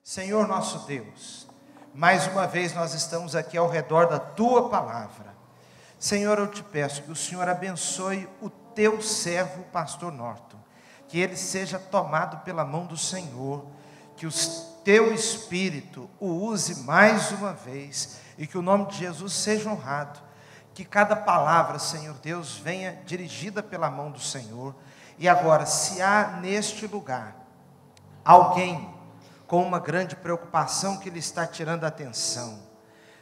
Senhor nosso Deus, mais uma vez nós estamos aqui ao redor da Tua Palavra. Senhor, eu te peço que o Senhor abençoe o Teu servo, pastor Norton, que ele seja tomado pela mão do Senhor, que o Teu Espírito o use mais uma vez, e que o nome de Jesus seja honrado, que cada palavra, Senhor Deus, venha dirigida pela mão do Senhor. E agora, se há neste lugar alguém com uma grande preocupação que lhe está tirando a atenção,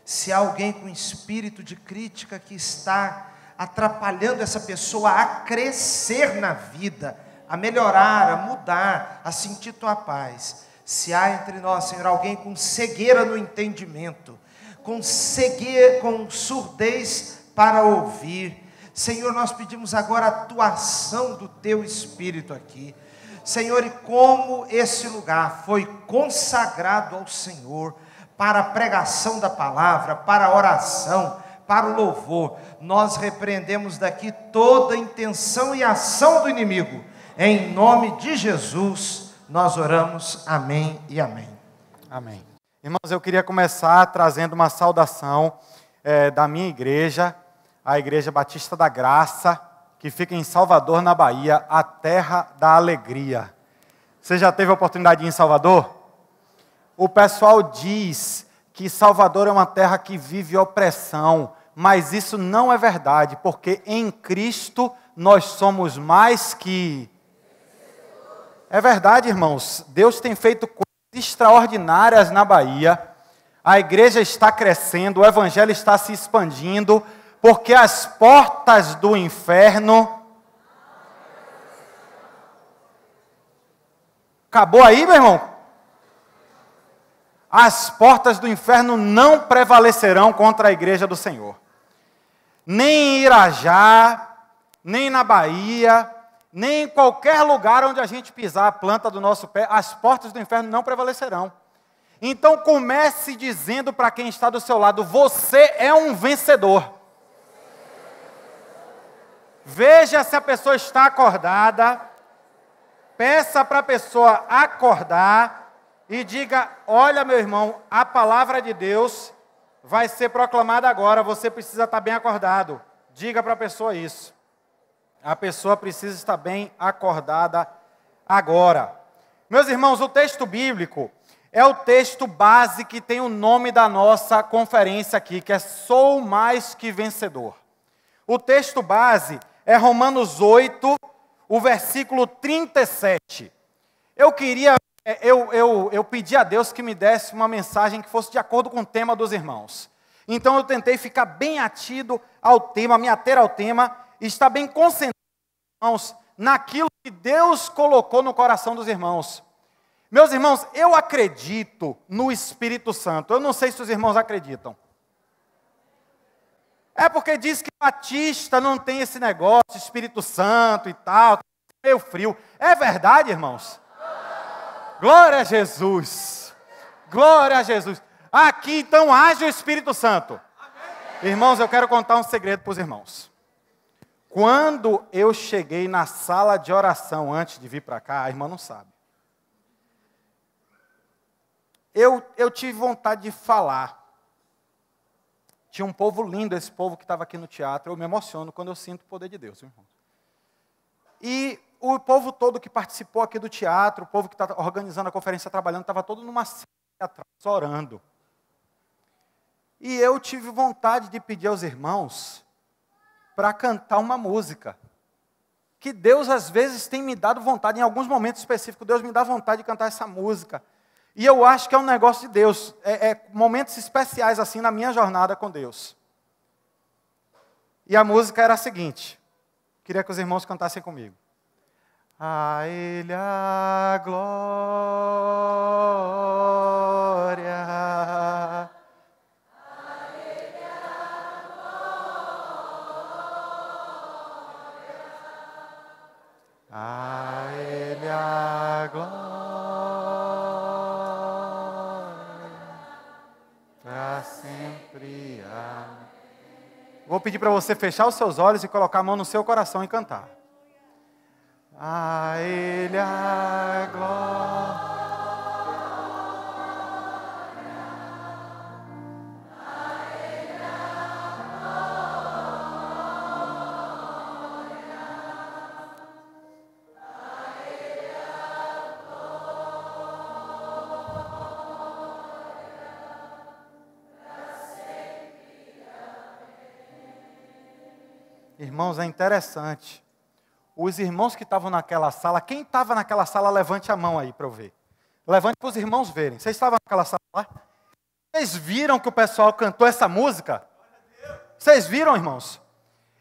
se há alguém com espírito de crítica que está atrapalhando essa pessoa a crescer na vida, a melhorar, a mudar, a sentir tua paz, se há entre nós, Senhor, alguém com cegueira no entendimento, com surdez para ouvir, Senhor, nós pedimos agora a atuação do Teu Espírito aqui. Senhor, e como esse lugar foi consagrado ao Senhor, para a pregação da palavra, para a oração, para o louvor, nós repreendemos daqui toda intenção e ação do inimigo, em nome de Jesus, nós oramos, amém e amém. Amém. Irmãos, eu queria começar trazendo uma saudação da minha igreja, a Igreja Batista da Graça, que fica em Salvador, na Bahia, a terra da alegria. Você já teve a oportunidade de ir em Salvador? O pessoal diz que Salvador é uma terra que vive opressão, mas isso não é verdade, porque em Cristo nós somos mais que... É verdade, irmãos, Deus tem feito coisas extraordinárias na Bahia, a igreja está crescendo, o evangelho está se expandindo, porque as portas do inferno... Acabou aí, meu irmão? As portas do inferno não prevalecerão contra a igreja do Senhor. Nem em Irajá, nem na Bahia, nem em qualquer lugar onde a gente pisar a planta do nosso pé, as portas do inferno não prevalecerão. Então comece dizendo para quem está do seu lado, você é um vencedor. Veja se a pessoa está acordada, peça para a pessoa acordar e diga, olha meu irmão, a palavra de Deus vai ser proclamada agora, você precisa estar bem acordado. Diga para a pessoa isso. A pessoa precisa estar bem acordada agora. Meus irmãos, o texto bíblico é o texto base que tem o nome da nossa conferência aqui, que é Sou Mais Que Vencedor. O texto base é Romanos 8, o versículo 37. Eu pedi a Deus que me desse uma mensagem que fosse de acordo com o tema dos irmãos. Então eu tentei ficar bem atido ao tema, me ater ao tema, e estar bem concentrado, irmãos, naquilo que Deus colocou no coração dos irmãos. Meus irmãos, eu acredito no Espírito Santo. Eu não sei se os irmãos acreditam. É porque diz que Batista não tem esse negócio, Espírito Santo e tal, meio frio. É verdade, irmãos? Glória a Jesus. Glória a Jesus. Aqui então age o Espírito Santo. Irmãos, eu quero contar um segredo para os irmãos. Quando eu cheguei na sala de oração antes de vir para cá, a irmã não sabe. Eu tive vontade de falar. Tinha um povo lindo, esse povo que estava aqui no teatro. Eu me emociono quando eu sinto o poder de Deus, irmão. E o povo todo que participou aqui do teatro, o povo que está organizando a conferência, trabalhando, estava todo numa sala atrás, orando. E eu tive vontade de pedir aos irmãos para cantar uma música. Que Deus, às vezes, tem me dado vontade, em alguns momentos específicos, Deus me dá vontade de cantar essa música. E eu acho que é um negócio de Deus. Momentos especiais assim na minha jornada com Deus. E a música era a seguinte. Queria que os irmãos cantassem comigo. A Ele a glória. A Ele a glória. A Ele a glória. Sempre. Vou pedir para você fechar os seus olhos e colocar a mão no seu coração e cantar. A Ele a glória. Irmãos, é interessante. Os irmãos que estavam naquela sala, quem estava naquela sala, levante a mão aí para eu ver. Levante para os irmãos verem. Vocês estavam naquela sala lá? Vocês viram que o pessoal cantou essa música? Vocês viram, irmãos?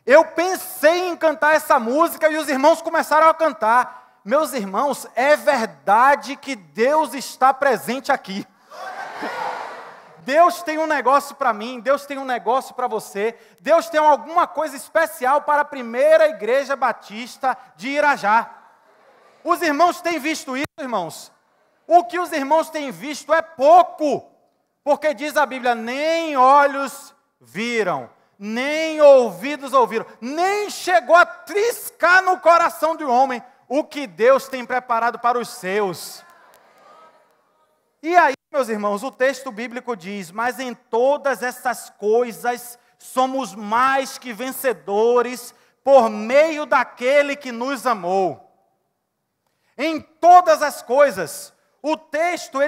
Eu pensei em cantar essa música e os irmãos começaram a cantar. Meus irmãos, é verdade que Deus está presente aqui. Deus tem um negócio para mim, Deus tem um negócio para você, Deus tem alguma coisa especial para a primeira igreja batista de Irajá. Os irmãos têm visto isso, irmãos? O que os irmãos têm visto é pouco, porque diz a Bíblia, nem olhos viram, nem ouvidos ouviram, nem chegou a triscar no coração do homem o que Deus tem preparado para os seus. E aí, meus irmãos, o texto bíblico diz, mas em todas essas coisas somos mais que vencedores por meio daquele que nos amou. Em todas as coisas. O texto,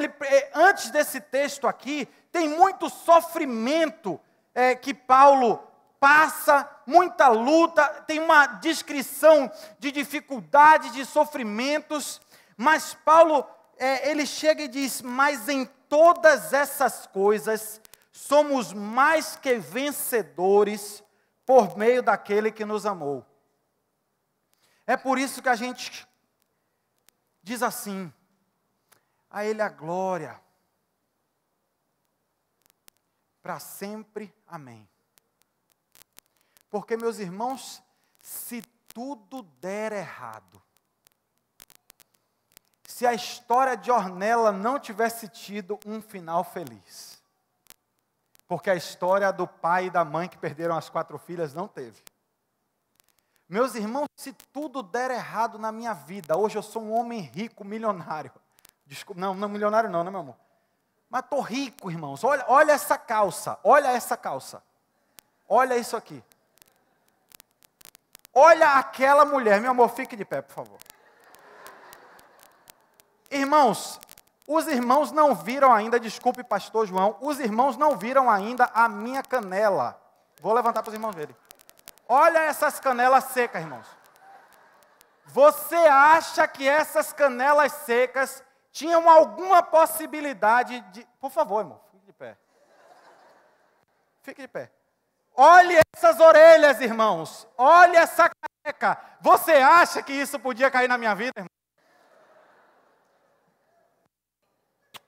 antes desse texto aqui, tem muito sofrimento que Paulo passa, muita luta, tem uma descrição de dificuldades, de sofrimentos, mas Paulo, ele chega e diz, mas em todas essas coisas, somos mais que vencedores por meio daquele que nos amou. É por isso que a gente diz assim, a Ele a glória, para sempre, amém. Porque, meus irmãos, se tudo der errado, se a história de Ornella não tivesse tido um final feliz, porque a história do pai e da mãe que perderam as 4 filhas não teve. Meus irmãos, se tudo der errado na minha vida, hoje eu sou um homem rico, milionário. Desculpa, não milionário não, né, meu amor? Mas estou rico, irmãos. Olha essa calça, olha essa calça. Olha isso aqui. Olha aquela mulher. Meu amor, fique de pé, por favor. Irmãos, os irmãos não viram ainda, desculpe, pastor João, os irmãos não viram ainda a minha canela. Vou levantar para os irmãos verem. Olha essas canelas secas, irmãos. Você acha que essas canelas secas tinham alguma possibilidade de... Por favor, irmão, fique de pé. Fique de pé. Olhe essas orelhas, irmãos. Olhe essa caneca. Você acha que isso podia cair na minha vida, irmão?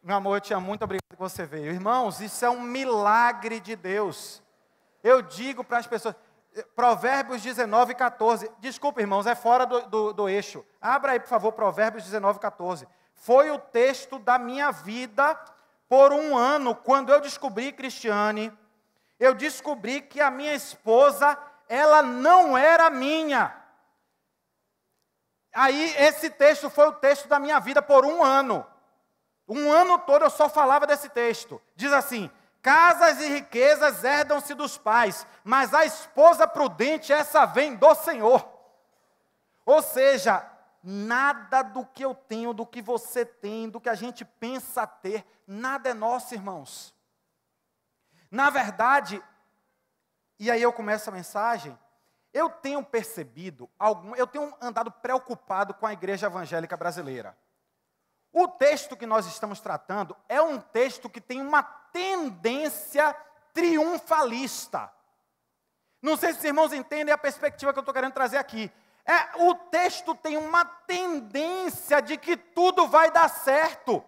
Meu amor, eu te amo, muito obrigado que você veio. Irmãos, isso é um milagre de Deus. Eu digo para as pessoas, Provérbios 19, 14. Desculpa, irmãos, é fora do eixo. Abra aí, por favor, Provérbios 19, 14. Foi o texto da minha vida por um ano, quando eu descobri, Cristiane, eu descobri que a minha esposa, ela não era minha. Aí, esse texto foi o texto da minha vida por um ano. Um ano todo eu só falava desse texto. Diz assim, casas e riquezas herdam-se dos pais, mas a esposa prudente, essa vem do Senhor. Ou seja, nada do que eu tenho, do que você tem, do que a gente pensa ter, nada é nosso, irmãos. Na verdade, e aí eu começo a mensagem, eu tenho percebido, eu tenho andado preocupado com a igreja evangélica brasileira. O texto que nós estamos tratando é um texto que tem uma tendência triunfalista. Não sei se os irmãos entendem a perspectiva que eu estou querendo trazer aqui. O texto tem uma tendência de que tudo vai dar certo.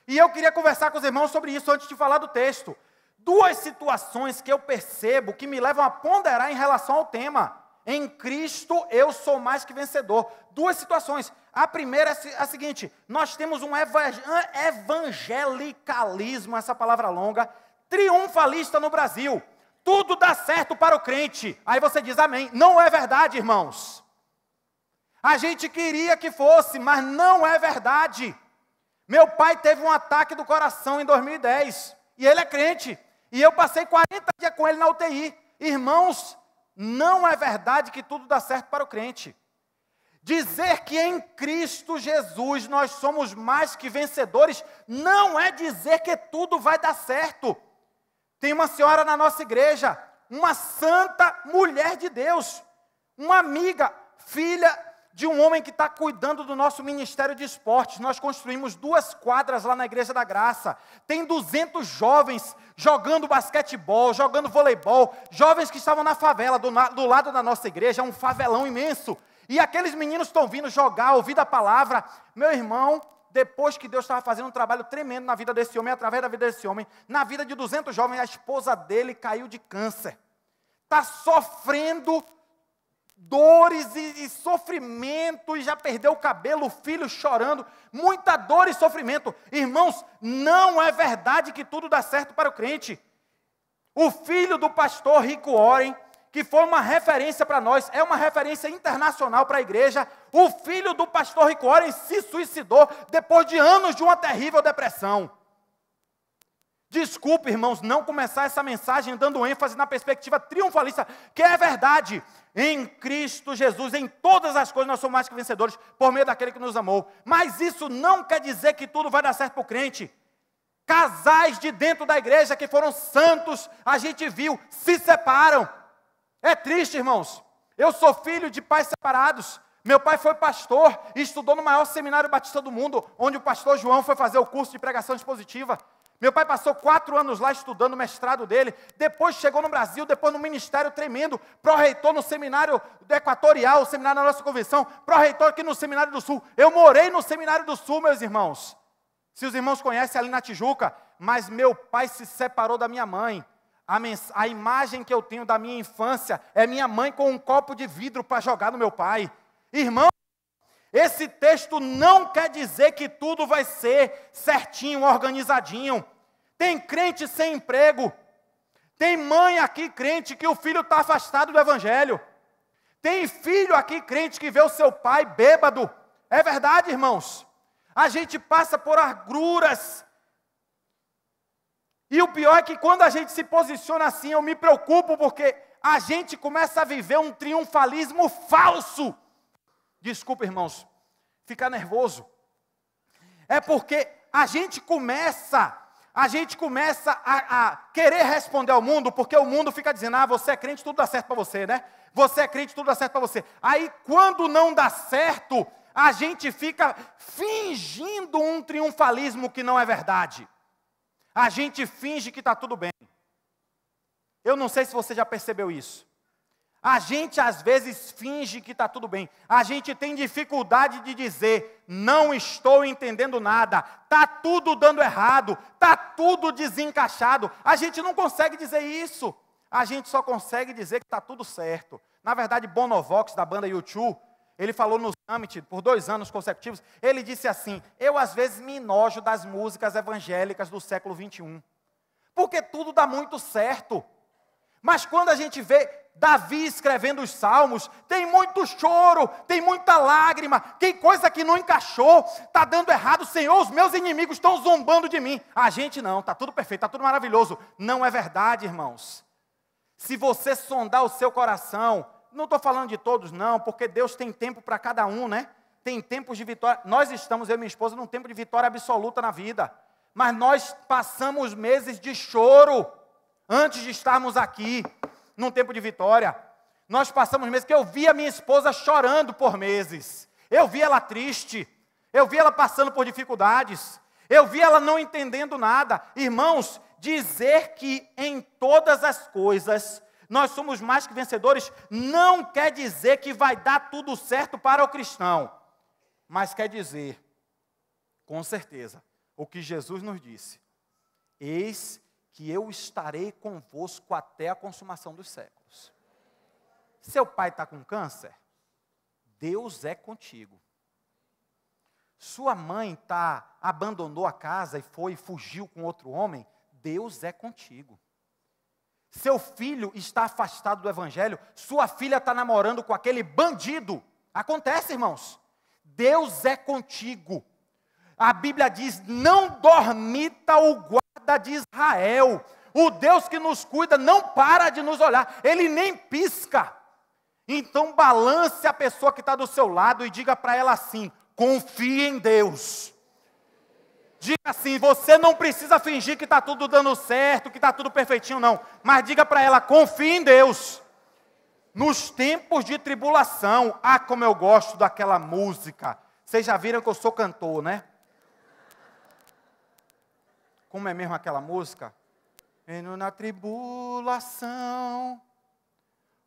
E eu queria conversar com os irmãos sobre isso antes de falar do texto. 2 situações que eu percebo que me levam a ponderar em relação ao tema. Em Cristo eu sou mais que vencedor. 2 situações. A primeira é a seguinte, nós temos um evangelicalismo, essa palavra longa, triunfalista no Brasil. Tudo dá certo para o crente. Aí você diz amém. Não é verdade, irmãos. A gente queria que fosse, mas não é verdade. Meu pai teve um ataque do coração em 2010, e ele é crente. E eu passei 40 dias com ele na UTI. Irmãos, não é verdade que tudo dá certo para o crente. Dizer que em Cristo Jesus nós somos mais que vencedores, não é dizer que tudo vai dar certo. Tem uma senhora na nossa igreja, uma santa mulher de Deus, Uma amiga, filha de um homem que está cuidando do nosso Ministério de Esportes. Nós construímos 2 quadras lá na Igreja da Graça. Tem 200 jovens jogando basquetebol, jogando voleibol. Jovens que estavam na favela, do lado da nossa igreja, um favelão imenso. E aqueles meninos estão vindo jogar, ouvir a palavra. Meu irmão, depois que Deus estava fazendo um trabalho tremendo na vida desse homem, através da vida desse homem, na vida de 200 jovens, a esposa dele caiu de câncer. Está sofrendo dores e sofrimento, e já perdeu o cabelo, o filho chorando, muita dor e sofrimento. Irmãos, não é verdade que tudo dá certo para o crente. O filho do pastor Rick Warren, que foi uma referência para nós, é uma referência internacional para a igreja. O filho do pastor Rick Warren se suicidou depois de anos de uma terrível depressão. Desculpe, irmãos, não começar essa mensagem dando ênfase na perspectiva triunfalista, que é verdade. Em Cristo Jesus, em todas as coisas nós somos mais que vencedores por meio daquele que nos amou. Mas isso não quer dizer que tudo vai dar certo para o crente. Casais de dentro da igreja que foram santos, a gente viu, se separam. É triste, irmãos. Eu sou filho de pais separados. Meu pai foi pastor e estudou no maior seminário batista do mundo, onde o pastor João foi fazer o curso de pregação expositiva. Meu pai passou 4 anos lá estudando o mestrado dele, depois chegou no Brasil, depois no ministério tremendo, pró-reitor no seminário do Equatorial, o seminário da nossa convenção, pró-reitor aqui no Seminário do Sul. Eu morei no Seminário do Sul, meus irmãos. Se os irmãos conhecem ali na Tijuca, mas meu pai se separou da minha mãe. A imagem que eu tenho da minha infância é minha mãe com um copo de vidro para jogar no meu pai. Irmão, esse texto não quer dizer que tudo vai ser certinho, organizadinho. Tem crente sem emprego. Tem mãe aqui crente que o filho está afastado do evangelho. Tem filho aqui crente que vê o seu pai bêbado. É verdade, irmãos. A gente passa por agruras. E o pior é que quando a gente se posiciona assim, eu me preocupo porque a gente começa a viver um triunfalismo falso. Desculpa, irmãos, ficar nervoso. É porque a gente começa a querer responder ao mundo, porque o mundo fica dizendo, você é crente, tudo dá certo para você, né? Você é crente, tudo dá certo para você. Aí, quando não dá certo, a gente fica fingindo um triunfalismo que não é verdade. A gente finge que está tudo bem. Eu não sei se você já percebeu isso. A gente às vezes finge que está tudo bem. A gente tem dificuldade de dizer, não estou entendendo nada, está tudo dando errado, está tudo desencaixado. A gente não consegue dizer isso. A gente só consegue dizer que está tudo certo. Na verdade, Bono Vox, da banda U2, ele falou no Summit, por 2 anos consecutivos, ele disse assim, eu às vezes me enojo das músicas evangélicas do século 21, porque tudo dá muito certo. Mas quando a gente vê Davi escrevendo os salmos, tem muito choro, tem muita lágrima, tem coisa que não encaixou, está dando errado, Senhor, os meus inimigos estão zombando de mim. A gente não, está tudo perfeito, está tudo maravilhoso. Não é verdade, irmãos. Se você sondar o seu coração, não estou falando de todos não, porque Deus tem tempo para cada um, né? Tem tempos de vitória. Nós estamos, eu e minha esposa, num tempo de vitória absoluta na vida. Mas nós passamos meses de choro antes de estarmos aqui, num tempo de vitória. Nós passamos meses que eu vi a minha esposa chorando por meses. Eu vi ela triste. Eu vi ela passando por dificuldades. Eu vi ela não entendendo nada. Irmãos, dizer que em todas as coisas nós somos mais que vencedores não quer dizer que vai dar tudo certo para o cristão. Mas quer dizer, com certeza, o que Jesus nos disse. Eis que eu estarei convosco até a consumação dos séculos. Seu pai está com câncer? Deus é contigo. Sua mãe abandonou a casa e fugiu com outro homem? Deus é contigo. Seu filho está afastado do evangelho? Sua filha está namorando com aquele bandido? Acontece, irmãos. Deus é contigo. A Bíblia diz, não dormita o guarda de Israel. O Deus que nos cuida não para de nos olhar. Ele nem pisca. Então balance a pessoa que está do seu lado e diga para ela assim, confie em Deus. Diga assim, você não precisa fingir que está tudo dando certo, que está tudo perfeitinho, não. Mas diga para ela, confie em Deus. Nos tempos de tribulação. Ah, como eu gosto daquela música. Vocês já viram que eu sou cantor, né? Como é mesmo aquela música? Vendo na tribulação,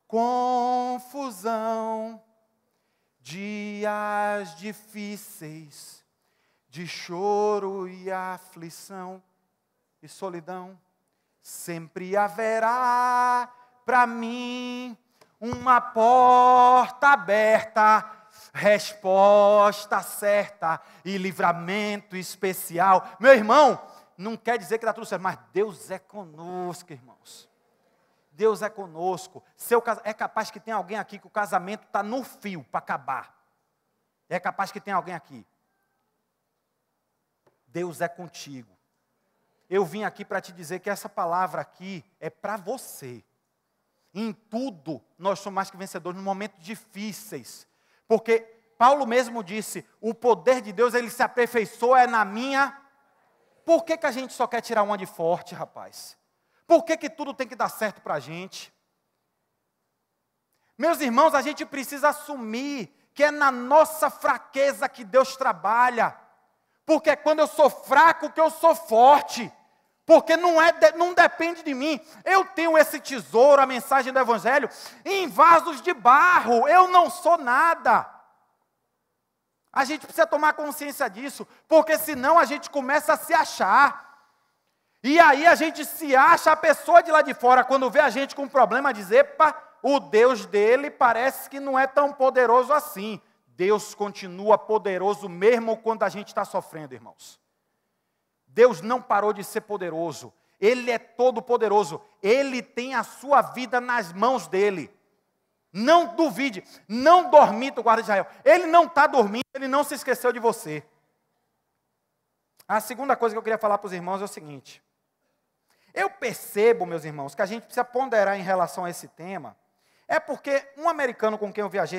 confusão, dias difíceis, de choro e aflição e solidão, sempre haverá para mim uma porta aberta, resposta certa e livramento especial. Meu irmão, não quer dizer que dá tudo certo, mas Deus é conosco, irmãos. Deus é conosco. É capaz que tenha alguém aqui que o casamento está no fio para acabar. É capaz que tenha alguém aqui. Deus é contigo. Eu vim aqui para te dizer que essa palavra aqui é para você. Em tudo, nós somos mais que vencedores, nos momentos difíceis. Porque Paulo mesmo disse, o poder de Deus, ele se aperfeiçoa na minha... Por que a gente só quer tirar uma de forte, rapaz? Por que tudo tem que dar certo para a gente? Meus irmãos, a gente precisa assumir que é na nossa fraqueza que Deus trabalha. Porque é quando eu sou fraco que eu sou forte. Porque não depende de mim. Eu tenho esse tesouro, a mensagem do Evangelho, em vasos de barro. Eu não sou nada. A gente precisa tomar consciência disso, porque senão a gente começa a se achar. E aí a gente se acha, a pessoa de lá de fora, quando vê a gente com um problema, diz, epa, o Deus dele parece que não é tão poderoso assim. Deus continua poderoso mesmo quando a gente está sofrendo, irmãos. Deus não parou de ser poderoso. Ele é todo poderoso. Ele tem a sua vida nas mãos dele. Não duvide, não dormita o guarda de Israel. Ele não está dormindo, ele não se esqueceu de você. A segunda coisa que eu queria falar para os irmãos é o seguinte. Eu percebo, meus irmãos, que a gente precisa ponderar em relação a esse tema. É porque um americano com quem eu viajei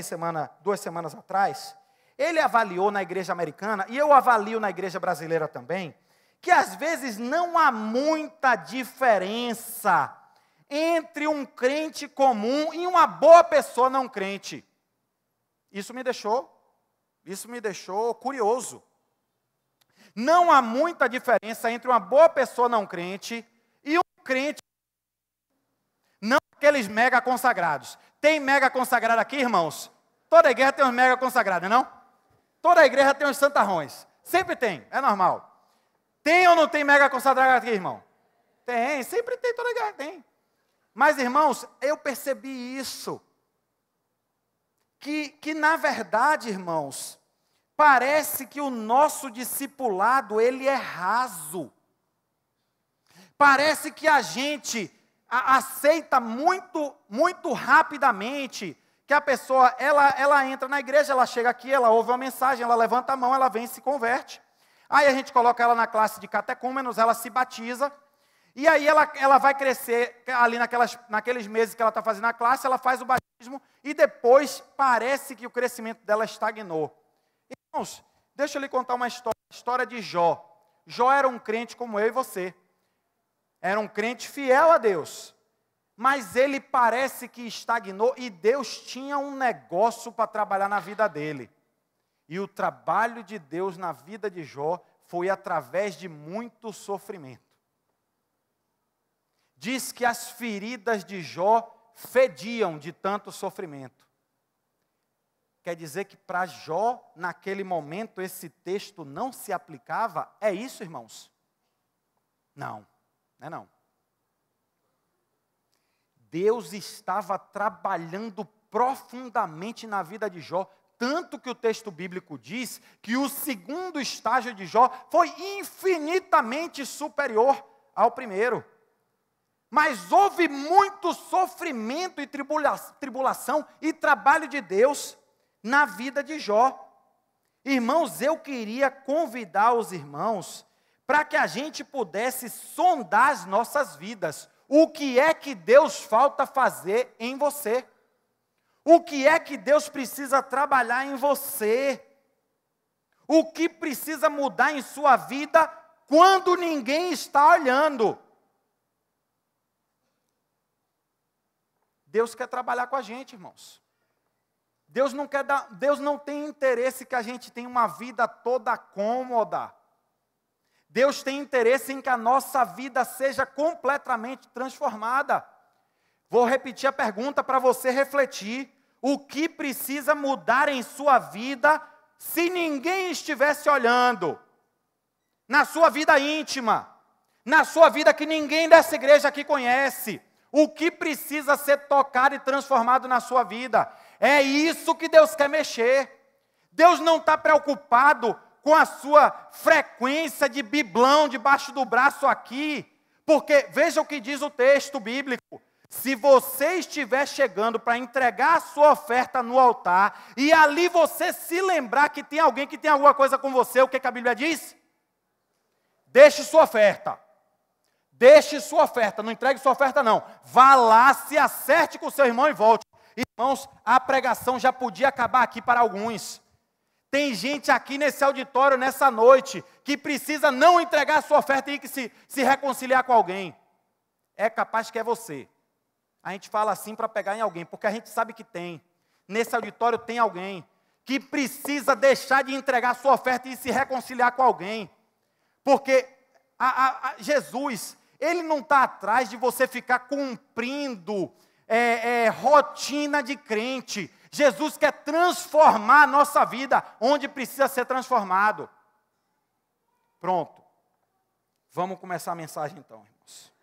2 semanas atrás, ele avaliou na igreja americana, e eu avalio na igreja brasileira também, que às vezes não há muita diferença entre um crente comum e uma boa pessoa não crente. Isso me deixou curioso. Não há muita diferença entre uma boa pessoa não crente e um crente, não aqueles mega consagrados. Tem mega consagrado aqui, irmãos? Toda igreja tem uns mega consagrados, não? Toda igreja tem uns santarrões. Sempre tem, é normal. Tem ou não tem mega consagrado aqui, irmão? Tem, sempre tem, toda igreja tem. Mas, irmãos, eu percebi isso. Que na verdade, irmãos, parece que o nosso discipulado, ele é raso. Parece que a gente aceita muito rapidamente que a pessoa, ela entra na igreja, ela chega aqui, ela ouve uma mensagem, ela levanta a mão, ela vem e se converte. Aí a gente coloca ela na classe de catecúmenos, ela se batiza, e aí ela vai crescer ali naqueles meses que ela está fazendo a classe, ela faz o batismo, e depois parece que o crescimento dela estagnou. Irmãos, deixa eu lhe contar uma história, a história de Jó. Jó era um crente como eu e você. Era um crente fiel a Deus. Mas ele parece que estagnou e Deus tinha um negócio para trabalhar na vida dele. E o trabalho de Deus na vida de Jó foi através de muito sofrimento. Diz que as feridas de Jó fediam de tanto sofrimento. Quer dizer que para Jó, naquele momento, esse texto não se aplicava? É isso, irmãos? Não, não é não. Deus estava trabalhando profundamente na vida de Jó, tanto que o texto bíblico diz que o segundo estágio de Jó foi infinitamente superior ao primeiro. Mas houve muito sofrimento e tribulação e trabalho de Deus na vida de Jó. Irmãos, eu queria convidar os irmãos para que a gente pudesse sondar as nossas vidas. O que é que Deus falta fazer em você? O que é que Deus precisa trabalhar em você? O que precisa mudar em sua vida quando ninguém está olhando? Deus quer trabalhar com a gente, irmãos. Deus não tem interesse que a gente tenha uma vida toda cômoda. Deus tem interesse em que a nossa vida seja completamente transformada. Vou repetir a pergunta para você refletir. O que precisa mudar em sua vida se ninguém estivesse olhando? Na sua vida íntima, na sua vida que ninguém dessa igreja aqui conhece. O que precisa ser tocado e transformado na sua vida? É isso que Deus quer mexer. Deus não está preocupado com a sua frequência de biblão debaixo do braço aqui. Porque, veja o que diz o texto bíblico. Se você estiver chegando para entregar a sua oferta no altar, e ali você se lembrar que tem alguém que tem alguma coisa com você, o que a Bíblia diz? Deixe sua oferta. Deixe sua oferta, não entregue sua oferta não. Vá lá, se acerte com o seu irmão e volte. Irmãos, a pregação já podia acabar aqui para alguns. Tem gente aqui nesse auditório, nessa noite, que precisa não entregar a sua oferta e que se reconciliar com alguém. É capaz que é você. A gente fala assim para pegar em alguém, porque a gente sabe que tem. Nesse auditório tem alguém que precisa deixar de entregar a sua oferta e se reconciliar com alguém. Porque Jesus, Ele não está atrás de você ficar cumprindo rotina de crente. Jesus quer transformar a nossa vida onde precisa ser transformado. Pronto. Vamos começar a mensagem então, irmãos.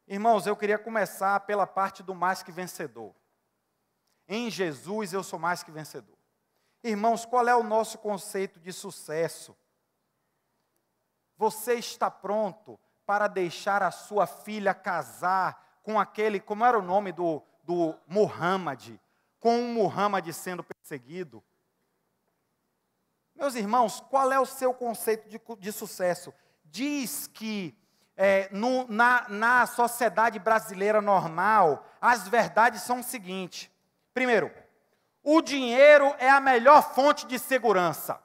Irmãos, eu queria começar pela parte do mais que vencedor. Em Jesus eu sou mais que vencedor. Irmãos, qual é o nosso conceito de sucesso? Você está pronto para deixar a sua filha casar com aquele, como era o nome do Muhammad, com o Muhammad sendo perseguido? Meus irmãos, qual é o seu conceito de sucesso? Diz que na sociedade brasileira normal, as verdades são o seguinte. Primeiro, o dinheiro é a melhor fonte de segurança.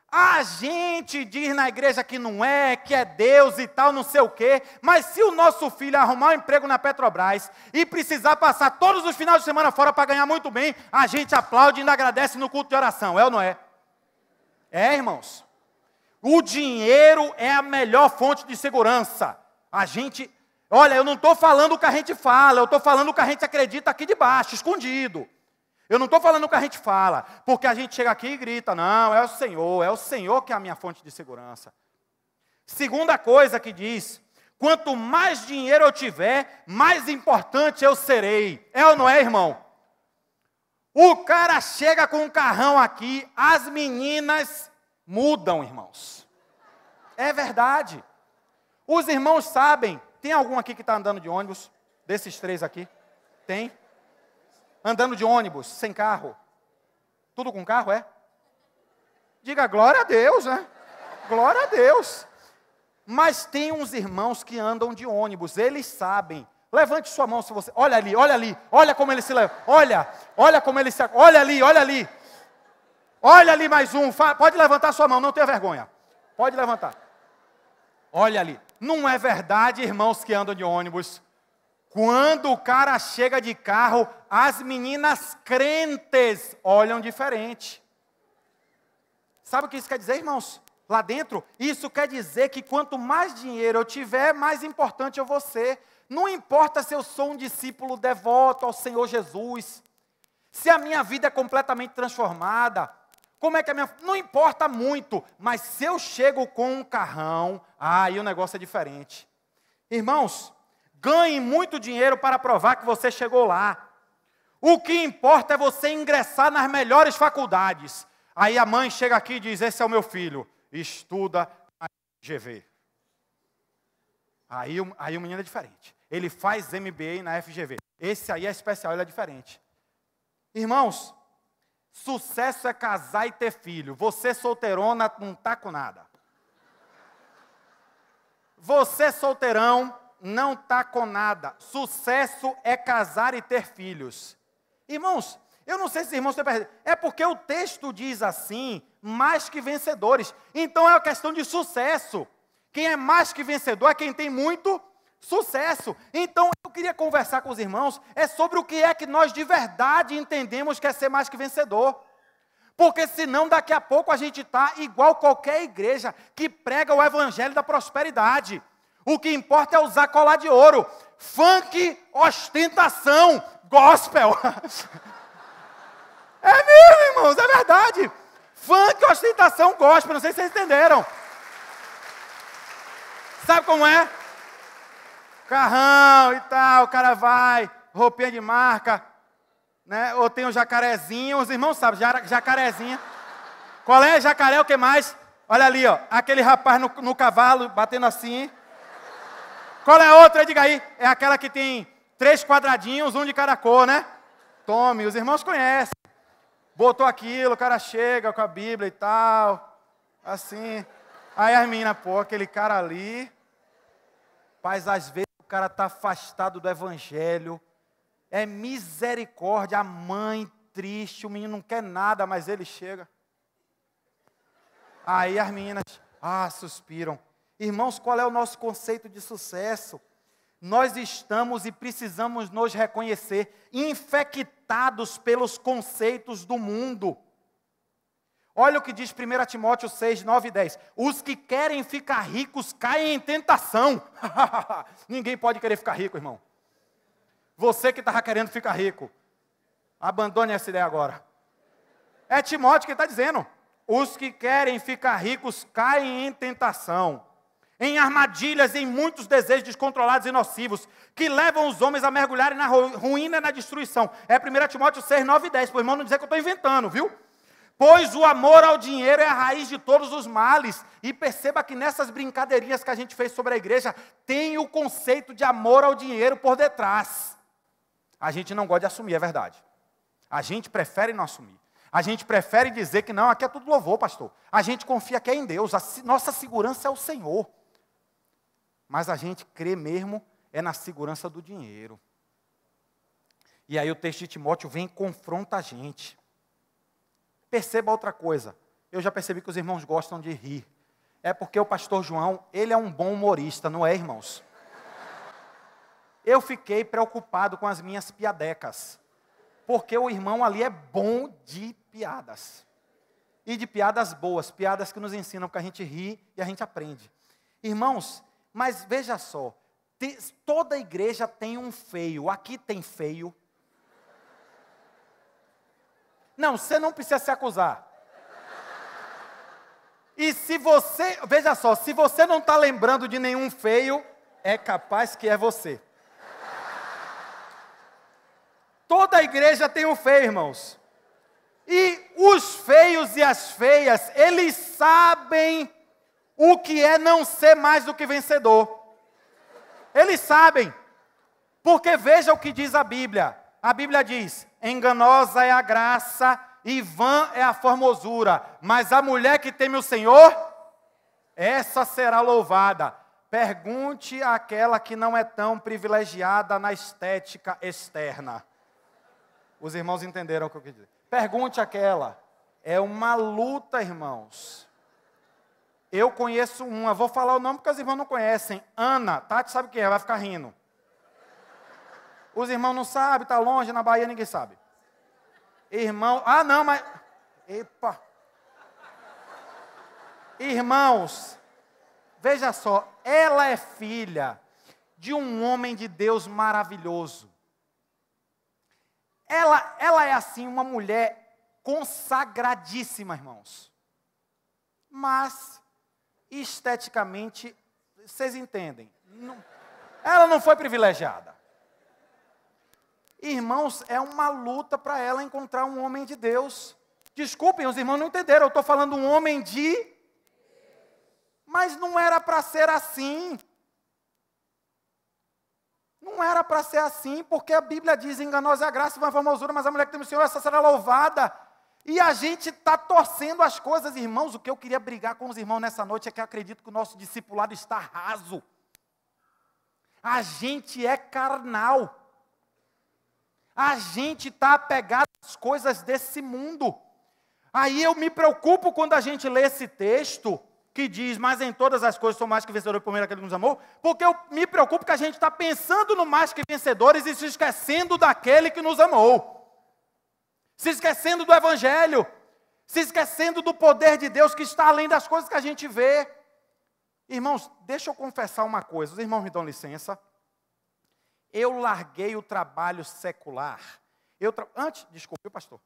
A gente diz na igreja que não é, que é Deus e tal, não sei o quê, mas se o nosso filho arrumar um emprego na Petrobras e precisar passar todos os finais de semana fora para ganhar muito bem, a gente aplaude e ainda agradece no culto de oração, é ou não é? É, irmãos. O dinheiro é a melhor fonte de segurança. Olha, eu não estou falando o que a gente fala, eu estou falando o que a gente acredita aqui debaixo, escondido. Eu não estou falando o que a gente fala, porque a gente chega aqui e grita, não, é o Senhor que é a minha fonte de segurança. Segunda coisa que diz, quanto mais dinheiro eu tiver, mais importante eu serei. É ou não é, irmão? O cara chega com um carrão aqui, as meninas mudam, irmãos. É verdade. Os irmãos sabem, tem algum aqui que está andando de ônibus? Desses três aqui? Tem? Andando de ônibus, sem carro. Tudo com carro, é? Diga glória a Deus, né? Glória a Deus. Mas tem uns irmãos que andam de ônibus, eles sabem. Levante sua mão se você... Olha ali, olha como ele se leva. Olha como ele se... Olha ali. Olha ali mais um. Pode levantar sua mão, não tenha vergonha. Pode levantar. Olha ali. Não é verdade, irmãos que andam de ônibus. Quando o cara chega de carro, as meninas crentes olham diferente. Sabe o que isso quer dizer, irmãos? Lá dentro, isso quer dizer que quanto mais dinheiro eu tiver, mais importante eu vou ser. Não importa se eu sou um discípulo devoto ao Senhor Jesus, se a minha vida é completamente transformada, como é que não importa muito, mas se eu chego com um carrão, aí o negócio é diferente. Irmãos, ganhe muito dinheiro para provar que você chegou lá. O que importa é você ingressar nas melhores faculdades. Aí a mãe chega aqui e diz, esse é o meu filho, estuda na FGV. Aí o menino é diferente. Ele faz MBA na FGV. Esse aí é especial, ele é diferente. Irmãos, sucesso é casar e ter filho. Você solteirona não está com nada. Você solteirão não está com nada. Sucesso é casar e ter filhos. Irmãos, eu não sei se irmãos têm percebido. É porque o texto diz assim, mais que vencedores. Então é uma questão de sucesso. Quem é mais que vencedor é quem tem muito sucesso. Então, eu queria conversar com os irmãos sobre o que é que nós de verdade entendemos que é ser mais que vencedor. Porque senão daqui a pouco a gente está igual qualquer igreja que prega o evangelho da prosperidade. O que importa é usar colar de ouro. Funk, ostentação, gospel. É mesmo, irmãos, é verdade. Funk, ostentação, gospel. Não sei se vocês entenderam. Sabe como é? Carrão e tal, o cara vai, roupinha de marca, né? Ou tem um jacarezinho, os irmãos sabem, jacarezinha. Qual é? Jacaré, o que mais? Olha ali, ó, aquele rapaz no cavalo, batendo assim. Qual é a outra? Diga aí. É aquela que tem 3 quadradinhos, um de cada cor, né? Tome, os irmãos conhecem. Botou aquilo, o cara chega com a Bíblia e tal, assim. Aí as meninas, pô, aquele cara ali. Mas às vezes o cara está afastado do evangelho. É misericórdia, a mãe triste, o menino não quer nada, mas ele chega. Aí as meninas, suspiram. Irmãos, qual é o nosso conceito de sucesso? Nós estamos e precisamos nos reconhecer infectados pelos conceitos do mundo. Olha o que diz 1 Timóteo 6, 9 e 10. Os que querem ficar ricos caem em tentação. Ninguém pode querer ficar rico, irmão. Você que estava querendo ficar rico, abandone essa ideia agora. É Timóteo que está dizendo. Os que querem ficar ricos caem em tentação, em armadilhas, em muitos desejos descontrolados e nocivos, que levam os homens a mergulharem na ruína e na destruição. É 1 Timóteo 6, 9 e 10. Para o irmão não dizer que eu estou inventando, viu? Pois o amor ao dinheiro é a raiz de todos os males. E perceba que nessas brincadeirinhas que a gente fez sobre a igreja, tem o conceito de amor ao dinheiro por detrás. A gente não gosta de assumir, é verdade. A gente prefere não assumir. A gente prefere dizer que não, aqui é tudo louvor, pastor. A gente confia que é em Deus, nossa segurança é o Senhor. Mas a gente crê mesmo é na segurança do dinheiro. E aí o texto de Timóteo vem e confronta a gente. Perceba outra coisa. Eu já percebi que os irmãos gostam de rir. É porque o pastor João, ele é um bom humorista, não é, irmãos? Eu fiquei preocupado com as minhas piadecas. Porque o irmão ali é bom de piadas. E de piadas boas, piadas que nos ensinam, porque a gente ri e a gente aprende. Irmãos, mas veja só, toda igreja tem um feio. Aqui tem feio. Não, você não precisa se acusar. E se você, veja só, se você não está lembrando de nenhum feio, é capaz que é você. Toda igreja tem um feio, irmãos. E os feios e as feias, eles sabem o que é não ser mais do que vencedor. Eles sabem. Porque veja o que diz a Bíblia. A Bíblia diz, enganosa é a graça e vã é a formosura. Mas a mulher que teme o Senhor, essa será louvada. Pergunte àquela que não é tão privilegiada na estética externa. Os irmãos entenderam o que eu quis dizer. Pergunte àquela. É uma luta, irmãos. Eu conheço uma, vou falar o nome porque os irmãos não conhecem. Ana, Tati sabe quem é, vai ficar rindo. Os irmãos não sabem, está longe, na Bahia ninguém sabe. Irmão, não, mas... Epa. Irmãos, veja só, ela é filha de um homem de Deus maravilhoso. Ela é assim, uma mulher consagradíssima, irmãos. Mas, esteticamente, vocês entendem, ela não foi privilegiada. Irmãos, é uma luta para ela encontrar um homem de Deus. Desculpem, os irmãos não entenderam, eu estou falando um homem de... Mas não era para ser assim. Não era para ser assim, porque a Bíblia diz, enganosa é a graça e vã a formosura, mas a mulher que tem o Senhor, essa será louvada. E a gente está torcendo as coisas, irmãos. O que eu queria brigar com os irmãos nessa noite é que eu acredito que o nosso discipulado está raso. A gente é carnal. A gente está apegado às coisas desse mundo. Aí eu me preocupo quando a gente lê esse texto, que diz, mas em todas as coisas sou mais que vencedor por meio daquele que nos amou, porque eu me preocupo que a gente está pensando no mais que vencedores e se esquecendo daquele que nos amou. Se esquecendo do Evangelho, se esquecendo do poder de Deus que está além das coisas que a gente vê. Irmãos, deixa eu confessar uma coisa, os irmãos me dão licença. Eu larguei o trabalho secular. Desculpe, pastor.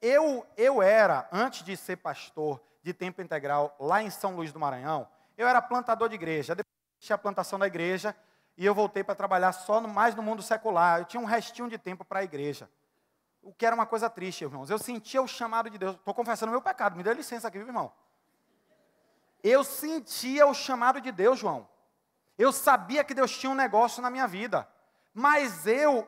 Eu era, antes de ser pastor de tempo integral lá em São Luís do Maranhão, eu era plantador de igreja. Depois deixei a plantação da igreja e eu voltei para trabalhar mais no mundo secular. Eu tinha um restinho de tempo para a igreja. O que era uma coisa triste, irmãos. Eu sentia o chamado de Deus. Estou confessando o meu pecado, me dê licença aqui, viu, irmão? Eu sentia o chamado de Deus, João. Eu sabia que Deus tinha um negócio na minha vida. Mas eu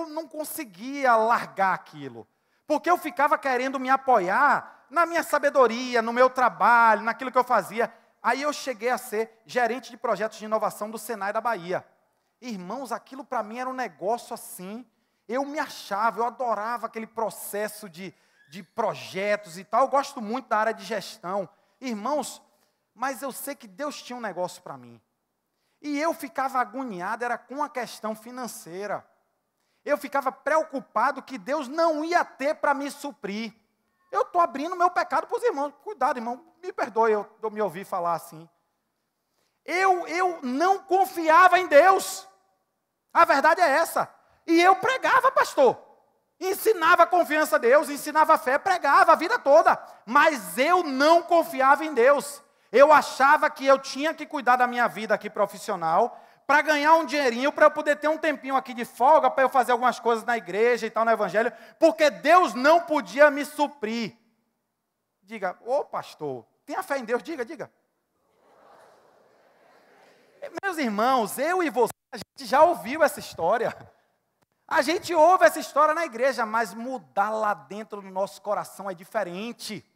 não conseguia largar aquilo. Porque eu ficava querendo me apoiar na minha sabedoria, no meu trabalho, naquilo que eu fazia. Aí eu cheguei a ser gerente de projetos de inovação do Senai da Bahia. Irmãos, aquilo para mim era um negócio assim. Eu me achava, eu adorava aquele processo de projetos e tal. Eu gosto muito da área de gestão. Irmãos, mas eu sei que Deus tinha um negócio para mim. E eu ficava agoniado, era com a questão financeira. Eu ficava preocupado que Deus não ia ter para me suprir. Eu estou abrindo meu pecado para os irmãos. Cuidado, irmão, me perdoe eu me ouvir falar assim. Eu não confiava em Deus. A verdade é essa. E eu pregava, pastor. Ensinava a confiança a Deus, ensinava a fé, pregava a vida toda. Mas eu não confiava em Deus. Eu achava que eu tinha que cuidar da minha vida aqui profissional, para ganhar um dinheirinho, para eu poder ter um tempinho aqui de folga, para eu fazer algumas coisas na igreja e tal, no evangelho, porque Deus não podia me suprir. Diga, ô pastor, tenha fé em Deus, diga. Meus irmãos, eu e você, a gente já ouviu essa história. A gente ouve essa história na igreja, mas mudar lá dentro do nosso coração é diferente.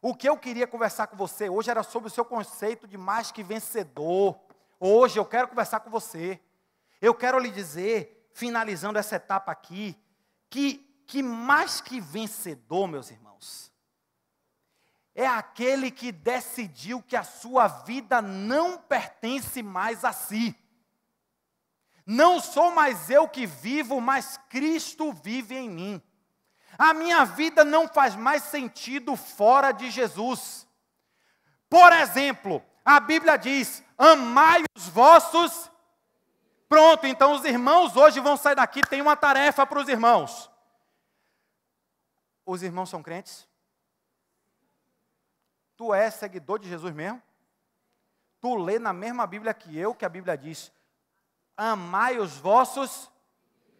O que eu queria conversar com você hoje era sobre o seu conceito de mais que vencedor. Hoje eu quero conversar com você. Eu quero lhe dizer, finalizando essa etapa aqui, que mais que vencedor, meus irmãos, é aquele que decidiu que a sua vida não pertence mais a si. Não sou mais eu que vivo, mas Cristo vive em mim. A minha vida não faz mais sentido fora de Jesus. Por exemplo, a Bíblia diz, amai os vossos. Pronto, então os irmãos hoje vão sair daqui, tem uma tarefa para os irmãos. Os irmãos são crentes? Tu és seguidor de Jesus mesmo? Tu lê na mesma Bíblia que a Bíblia diz, amai os vossos.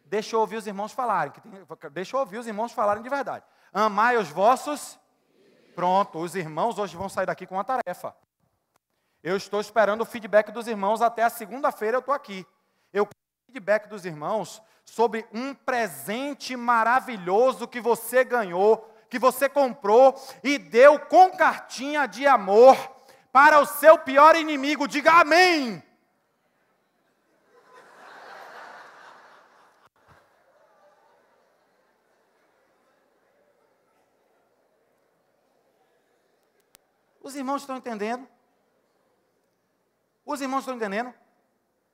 Deixa eu ouvir os irmãos falarem. Deixa eu ouvir os irmãos falarem de verdade. Amai os vossos. Pronto, os irmãos hoje vão sair daqui com uma tarefa. Eu estou esperando o feedback dos irmãos até a segunda-feira eu estou aqui. Eu quero o feedback dos irmãos sobre um presente maravilhoso que você ganhou, que você comprou e deu com cartinha de amor para o seu pior inimigo. Diga amém. Os irmãos estão entendendo? Os irmãos estão entendendo?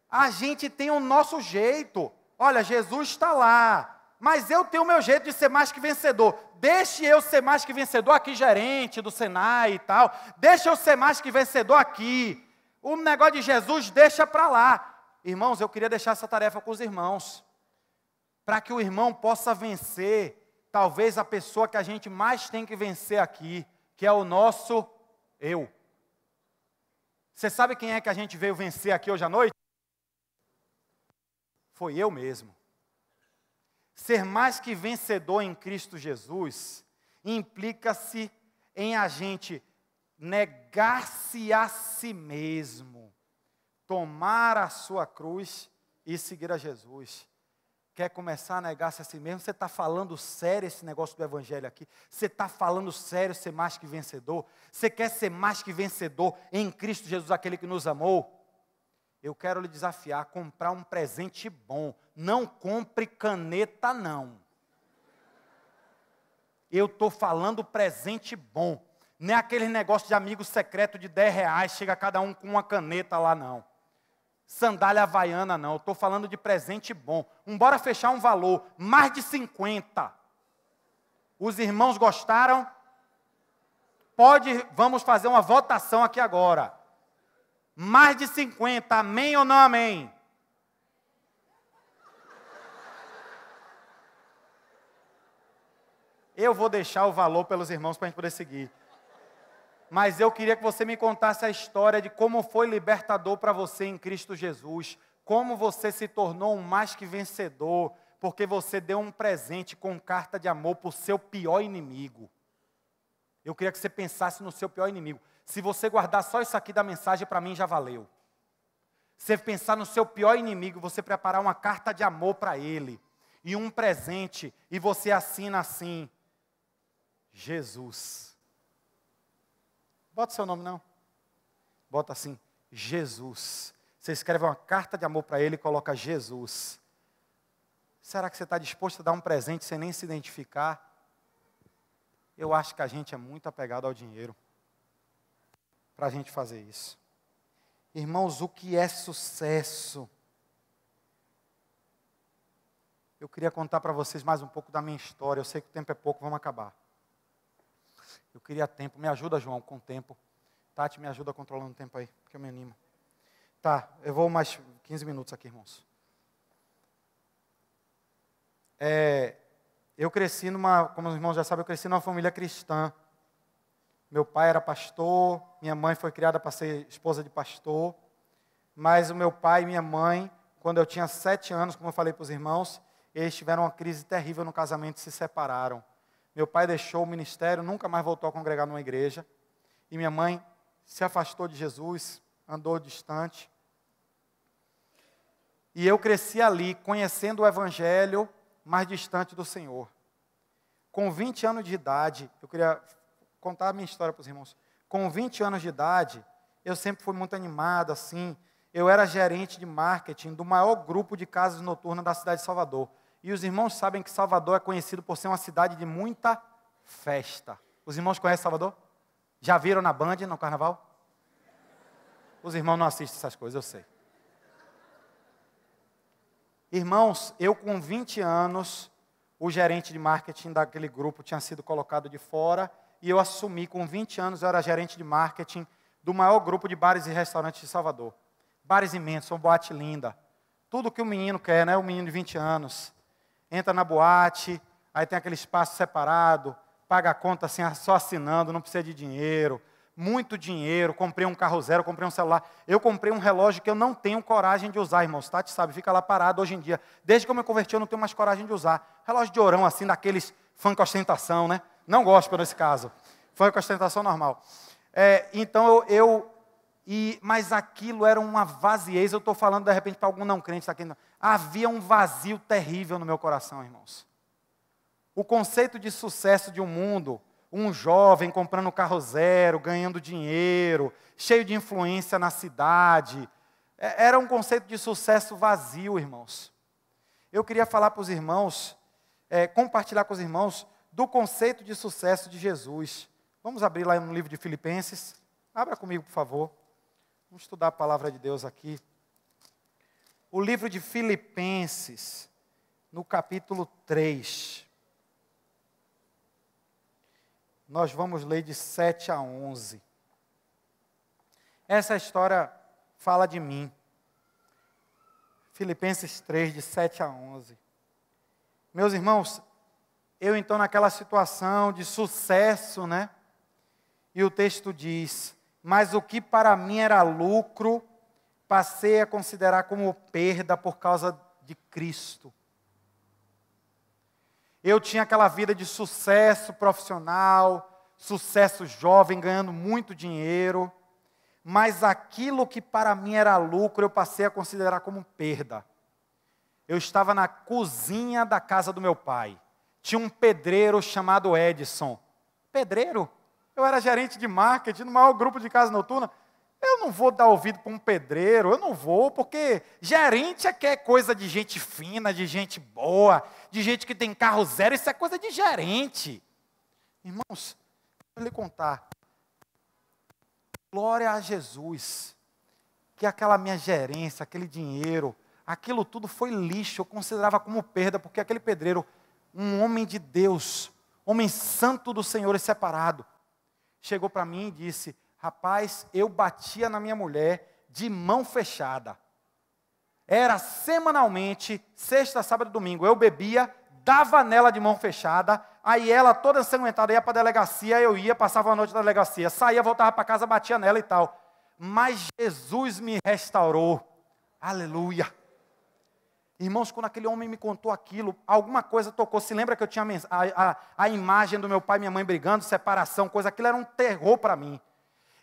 A gente tem o nosso jeito. Olha, Jesus está lá, mas eu tenho o meu jeito de ser mais que vencedor. Deixe eu ser mais que vencedor aqui, gerente do Senai e tal. Deixa eu ser mais que vencedor aqui. O negócio de Jesus deixa para lá. Irmãos, eu queria deixar essa tarefa com os irmãos. Para que o irmão possa vencer, talvez a pessoa que a gente mais tem que vencer aqui, que é o nosso eu. Você sabe quem é que a gente veio vencer aqui hoje à noite? Foi eu mesmo. Ser mais que vencedor em Cristo Jesus implica-se em a gente negar-se a si mesmo, tomar a sua cruz e seguir a Jesus. Quer começar a negar-se a si mesmo? Você está falando sério esse negócio do evangelho aqui? Você está falando sério ser mais que vencedor? Você quer ser mais que vencedor em Cristo Jesus, aquele que nos amou? Eu quero lhe desafiar a comprar um presente bom. Não compre caneta, não. Eu estou falando presente bom. Não é aquele negócio de amigo secreto de R$10, chega cada um com uma caneta lá, não. Sandália havaiana, não. Eu estou falando de presente bom. Bora fechar um valor, mais de 50. Os irmãos gostaram? Vamos fazer uma votação aqui agora. Mais de 50, amém ou não amém? Eu vou deixar o valor pelos irmãos para a gente poder seguir. Mas eu queria que você me contasse a história de como foi libertador para você em Cristo Jesus. Como você se tornou um mais que vencedor, porque você deu um presente com carta de amor para o seu pior inimigo. Eu queria que você pensasse no seu pior inimigo. Se você guardar só isso aqui da mensagem, para mim já valeu. Você pensar no seu pior inimigo, você preparar uma carta de amor para ele. E um presente, e você assina assim: Jesus. Bota seu nome não. Bota assim, Jesus. Você escreve uma carta de amor para ele e coloca Jesus. Será que você está disposto a dar um presente sem nem se identificar? Eu acho que a gente é muito apegado ao dinheiro para a gente fazer isso. Irmãos, o que é sucesso? Eu queria contar para vocês mais um pouco da minha história. Eu sei que o tempo é pouco, vamos acabar. Eu queria tempo. Me ajuda, João, com o tempo. Tati, me ajuda controlando o tempo aí, porque eu me animo. Tá, eu vou mais 15 minutos aqui, irmãos. Eu cresci como os irmãos já sabem, eu cresci numa família cristã. Meu pai era pastor, minha mãe foi criada para ser esposa de pastor. Mas o meu pai e minha mãe, quando eu tinha 7 anos, como eu falei para os irmãos, eles tiveram uma crise terrível no casamento e se separaram. Meu pai deixou o ministério, nunca mais voltou a congregar numa igreja. E minha mãe se afastou de Jesus, andou distante. E eu cresci ali, conhecendo o Evangelho, mais distante do Senhor. Com 20 anos de idade, eu queria contar a minha história para os irmãos. Com 20 anos de idade, eu sempre fui muito animado, assim. Eu era gerente de marketing do maior grupo de casas noturnas da cidade de Salvador. E os irmãos sabem que Salvador é conhecido por ser uma cidade de muita festa. Os irmãos conhecem Salvador? Já viram na Band, no carnaval? Os irmãos não assistem essas coisas, eu sei. Irmãos, eu com 20 anos, o gerente de marketing daquele grupo tinha sido colocado de fora, e eu assumi, com 20 anos, eu era gerente de marketing do maior grupo de bares e restaurantes de Salvador. Bares imensos, uma boate linda. Tudo que o menino quer, né? O menino de 20 anos. Entra na boate, aí tem aquele espaço separado, paga a conta assim, só assinando, não precisa de dinheiro. Muito dinheiro, comprei um carro zero, comprei um celular. Eu comprei um relógio que eu não tenho coragem de usar, irmãos. Tati sabe, fica lá parado hoje em dia. Desde que eu me converti, eu não tenho mais coragem de usar. Relógio de ourão, assim, daqueles funk ostentação, né? Não gosto nesse caso. Funk ostentação normal. Então, mas aquilo era uma vaziez. Eu estou falando, de repente, para algum não crente. Tá aqui, não. Havia um vazio terrível no meu coração, irmãos. O conceito de sucesso de um mundo... Um jovem comprando carro zero, ganhando dinheiro, cheio de influência na cidade. Era um conceito de sucesso vazio, irmãos. Eu queria falar para os irmãos, compartilhar com os irmãos, do conceito de sucesso de Jesus. Vamos abrir lá no livro de Filipenses. Abra comigo, por favor. Vamos estudar a palavra de Deus aqui. O livro de Filipenses, no capítulo 3. Nós vamos ler de 7 a 11. Essa história fala de mim. Filipenses 3, de 7 a 11. Meus irmãos, eu então naquela situação de sucesso, né? E o texto diz: mas o que para mim era lucro, passei a considerar como perda por causa de Cristo. Eu tinha aquela vida de sucesso profissional, sucesso jovem, ganhando muito dinheiro, mas aquilo que para mim era lucro, eu passei a considerar como perda. Eu estava na cozinha da casa do meu pai. Tinha um pedreiro chamado Edson. Pedreiro? Eu era gerente de marketing no maior grupo de casa noturna. Eu não vou dar ouvido para um pedreiro, eu não vou, porque gerente é coisa de gente fina, de gente boa, de gente que tem carro zero, isso é coisa de gerente. Irmãos, vou lhe contar. glória a Jesus, que aquela minha gerência, aquele dinheiro, aquilo tudo foi lixo, eu considerava como perda, porque aquele pedreiro, um homem de Deus, homem santo do Senhor e separado, chegou para mim e disse: rapaz, eu batia na minha mulher de mão fechada. Era semanalmente, sexta, sábado e domingo, eu bebia, dava nela de mão fechada, aí ela toda ensanguentada ia para a delegacia, eu ia, passava a noite na delegacia, saía, voltava para casa, batia nela e tal. Mas Jesus me restaurou. Aleluia. Irmãos, quando aquele homem me contou aquilo, alguma coisa tocou. Se lembra que eu tinha a imagem do meu pai e minha mãe brigando, separação, coisa, aquilo era um terror para mim.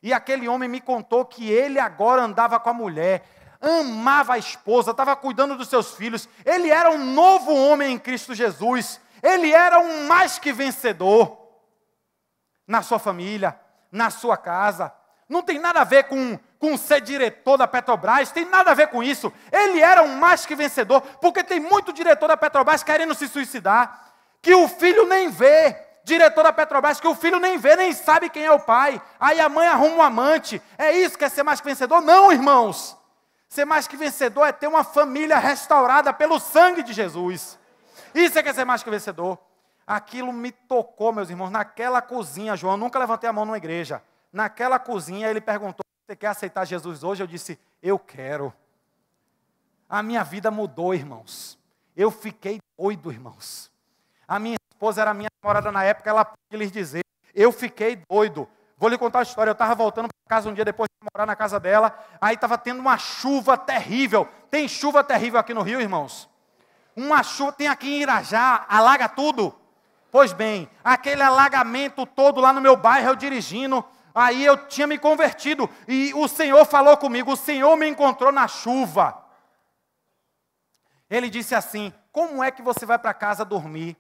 E aquele homem me contou que ele agora andava com a mulher, amava a esposa, estava cuidando dos seus filhos. Ele era um novo homem em Cristo Jesus. Ele era um mais que vencedor na sua família, na sua casa. Não tem nada a ver com ser diretor da Petrobras, tem nada a ver com isso. Ele era um mais que vencedor, porque tem muito diretor da Petrobras querendo se suicidar, que o filho nem vê. Diretor da Petrobras, que o filho nem vê, nem sabe quem é o pai. Aí a mãe arruma um amante. É isso que é ser mais que vencedor? Não, irmãos. Ser mais que vencedor é ter uma família restaurada pelo sangue de Jesus. Isso é que é ser mais que vencedor. Aquilo me tocou, meus irmãos, naquela cozinha, João. Eu nunca levantei a mão numa igreja. Naquela cozinha, ele perguntou: você quer aceitar Jesus hoje? Eu disse: eu quero. A minha vida mudou, irmãos. Eu fiquei doido, irmãos. A minha esposa era minha namorada na época, ela pode lhes dizer: eu fiquei doido. Vou lhe contar a história. Eu estava voltando para casa um dia depois de morar na casa dela, aí estava tendo uma chuva terrível. Tem chuva terrível aqui no Rio, irmãos? Uma chuva, tem aqui em Irajá, alaga tudo. Pois bem, aquele alagamento todo lá no meu bairro, eu dirigindo, aí eu tinha me convertido, e o Senhor falou comigo, o Senhor me encontrou na chuva. Ele disse assim: como é que você vai para casa dormir?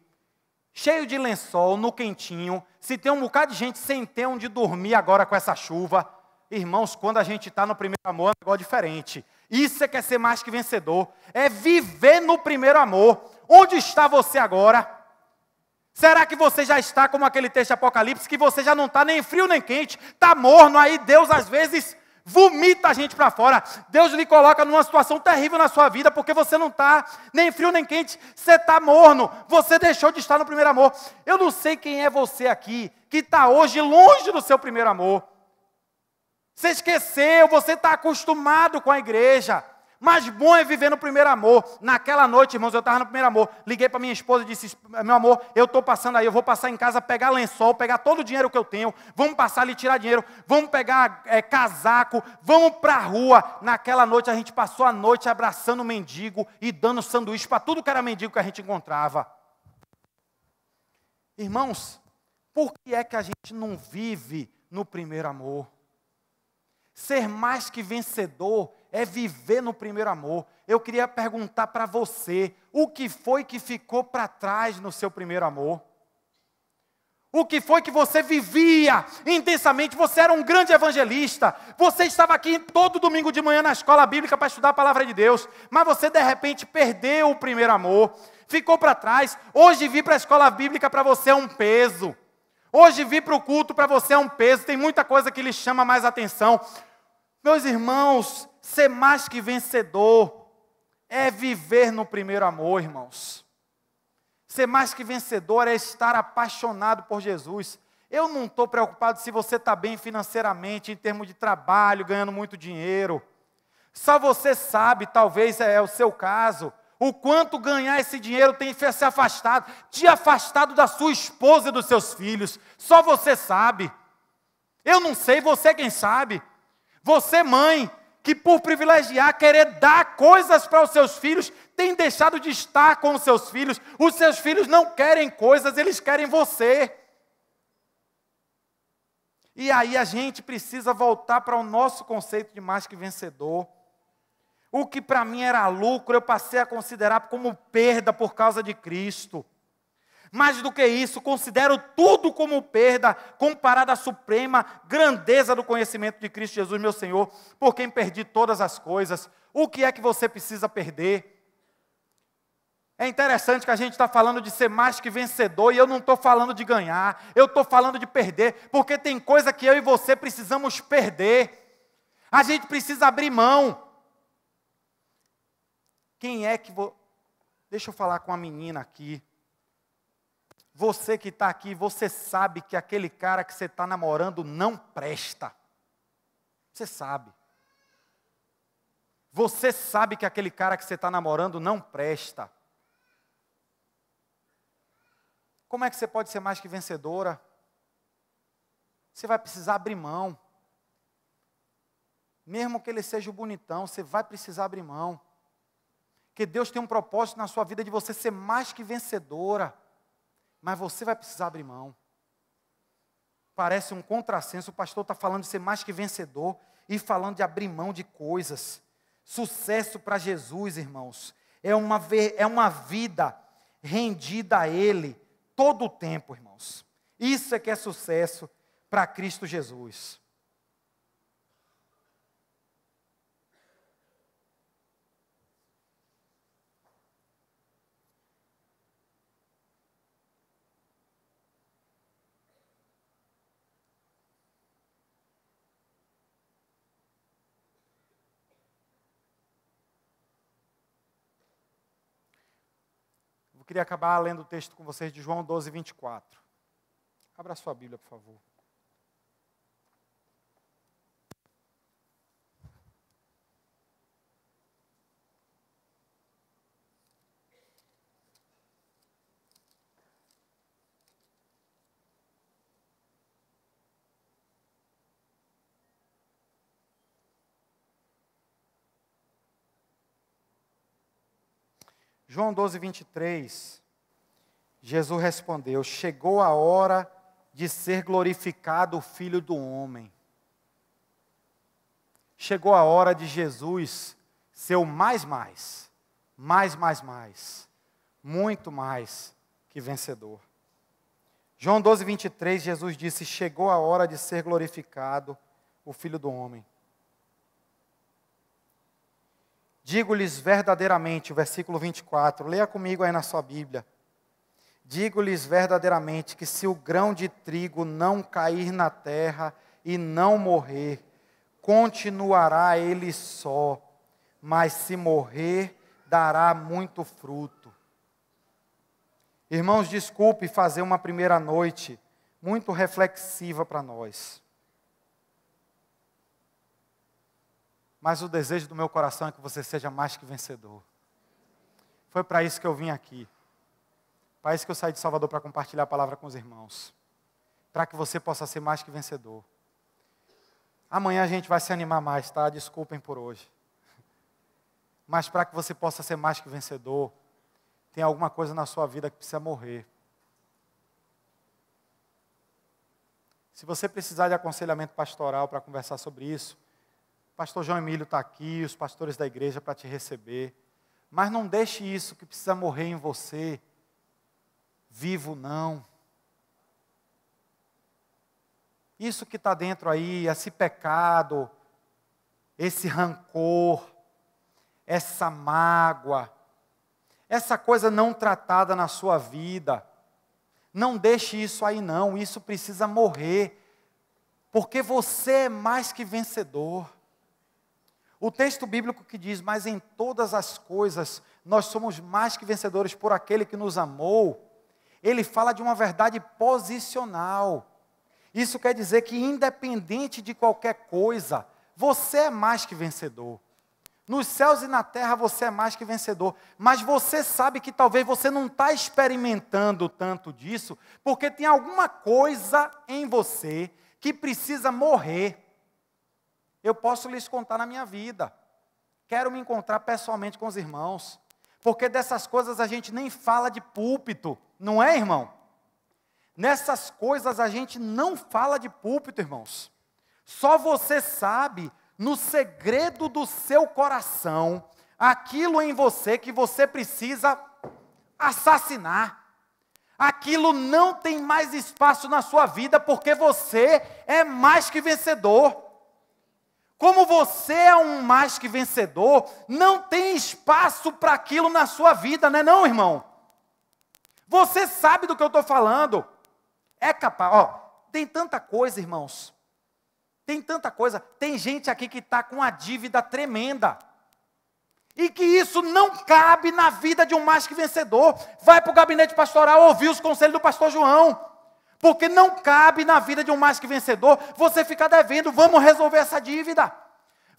Cheio de lençol, no quentinho, se tem um bocado de gente sem ter onde dormir agora com essa chuva. Irmãos, quando a gente está no primeiro amor, é um negócio diferente. Isso é que é ser mais que vencedor, é viver no primeiro amor. Onde está você agora? Será que você já está como aquele texto de Apocalipse, que você já não está nem frio nem quente, está morno, aí Deus às vezes vomita a gente para fora. Deus lhe coloca numa situação terrível na sua vida, porque você não está nem frio nem quente, você está morno, você deixou de estar no primeiro amor. Eu não sei quem é você aqui, que está hoje longe do seu primeiro amor. Você esqueceu, você está acostumado com a igreja, mas bom é viver no primeiro amor. Naquela noite, irmãos, eu estava no primeiro amor, liguei para minha esposa e disse: meu amor, eu estou passando aí, eu vou passar em casa, pegar lençol, pegar todo o dinheiro que eu tenho, vamos passar ali, tirar dinheiro, vamos pegar casaco, vamos para a rua. Naquela noite a gente passou a noite abraçando o mendigo e dando sanduíche para tudo que era mendigo que a gente encontrava. Irmãos, por que é que a gente não vive no primeiro amor? Ser mais que vencedor é viver no primeiro amor. Eu queria perguntar para você: o que foi que ficou para trás no seu primeiro amor? O que foi que você vivia intensamente? Você era um grande evangelista. Você estava aqui todo domingo de manhã na escola bíblica para estudar a palavra de Deus. Mas você de repente perdeu o primeiro amor. Ficou para trás. Hoje vir para a escola bíblica para você é um peso. Hoje vir para o culto para você é um peso. Tem muita coisa que lhe chama mais atenção. Meus irmãos, ser mais que vencedor é viver no primeiro amor, irmãos. Ser mais que vencedor é estar apaixonado por Jesus. Eu não estou preocupado se você está bem financeiramente, em termos de trabalho, ganhando muito dinheiro. Só você sabe, talvez é o seu caso, o quanto ganhar esse dinheiro tem se afastado, te afastado da sua esposa e dos seus filhos. Só você sabe. Eu não sei, você quem sabe. Você, mãe, que por privilegiar, querer dar coisas para os seus filhos, tem deixado de estar com os seus filhos. Os seus filhos não querem coisas, eles querem você. E aí a gente precisa voltar para o nosso conceito de mais que vencedor. O que para mim era lucro, eu passei a considerar como perda por causa de Cristo. Mais do que isso, considero tudo como perda, comparado à suprema grandeza do conhecimento de Cristo Jesus, meu Senhor, por quem perdi todas as coisas. O que é que você precisa perder? É interessante que a gente está falando de ser mais que vencedor e eu não estou falando de ganhar, eu estou falando de perder, porque tem coisa que eu e você precisamos perder. A gente precisa abrir mão. Quem é que... Deixa eu falar com a menina aqui. Você que está aqui, você sabe que aquele cara que você está namorando não presta. Você sabe. Você sabe que aquele cara que você está namorando não presta. Como é que você pode ser mais que vencedora? Você vai precisar abrir mão. Mesmo que ele seja o bonitão, você vai precisar abrir mão. Porque Deus tem um propósito na sua vida de você ser mais que vencedora. Mas você vai precisar abrir mão. Parece um contrassenso, o pastor está falando de ser mais que vencedor e falando de abrir mão de coisas. Sucesso para Jesus, irmãos, é uma vida rendida a Ele todo o tempo, irmãos. Isso é que é sucesso para Cristo Jesus. Eu queria acabar lendo o texto com vocês de João 12, 24. Abra a sua Bíblia, por favor. João 12, 23, Jesus respondeu: chegou a hora de ser glorificado o Filho do Homem. Chegou a hora de Jesus ser o mais, muito mais que vencedor. João 12, 23, Jesus disse: chegou a hora de ser glorificado o Filho do Homem. Digo-lhes verdadeiramente, o versículo 24, leia comigo aí na sua Bíblia. Digo-lhes verdadeiramente que se o grão de trigo não cair na terra e não morrer, continuará ele só, mas se morrer, dará muito fruto. Irmãos, desculpe fazer uma primeira noite muito reflexiva para nós. Mas o desejo do meu coração é que você seja mais que vencedor. Foi para isso que eu vim aqui. Para isso que eu saí de Salvador, para compartilhar a palavra com os irmãos. Para que você possa ser mais que vencedor. Amanhã a gente vai se animar mais, tá? Desculpem por hoje. Mas para que você possa ser mais que vencedor, tem alguma coisa na sua vida que precisa morrer. Se você precisar de aconselhamento pastoral para conversar sobre isso, o pastor João Emílio está aqui, os pastores da igreja para te receber. Mas não deixe isso que precisa morrer em você, vivo não. Isso que está dentro aí, esse pecado, esse rancor, essa mágoa, essa coisa não tratada na sua vida, não deixe isso aí não, isso precisa morrer, porque você é mais que vencedor. O texto bíblico que diz: mas em todas as coisas nós somos mais que vencedores por aquele que nos amou, ele fala de uma verdade posicional. Isso quer dizer que independente de qualquer coisa, você é mais que vencedor. Nos céus e na terra você é mais que vencedor. Mas você sabe que talvez você não está experimentando tanto disso, porque tem alguma coisa em você que precisa morrer. Eu posso lhes contar na minha vida. Quero me encontrar pessoalmente com os irmãos. Porque dessas coisas a gente nem fala de púlpito. Não é, irmão? Nessas coisas a gente não fala de púlpito, irmãos. Só você sabe, no segredo do seu coração, aquilo em você que você precisa assassinar. Aquilo não tem mais espaço na sua vida, porque você é mais que vencedor. Como você é um mais que vencedor, não tem espaço para aquilo na sua vida, não é não, irmão? Você sabe do que eu estou falando. É capaz, tem tanta coisa, irmãos. Tem tanta coisa. Tem gente aqui que está com uma dívida tremenda. E que isso não cabe na vida de um mais que vencedor. Vai para o gabinete pastoral ouvir os conselhos do pastor João. Porque não cabe na vida de um mais que vencedor você ficar devendo. Vamos resolver essa dívida.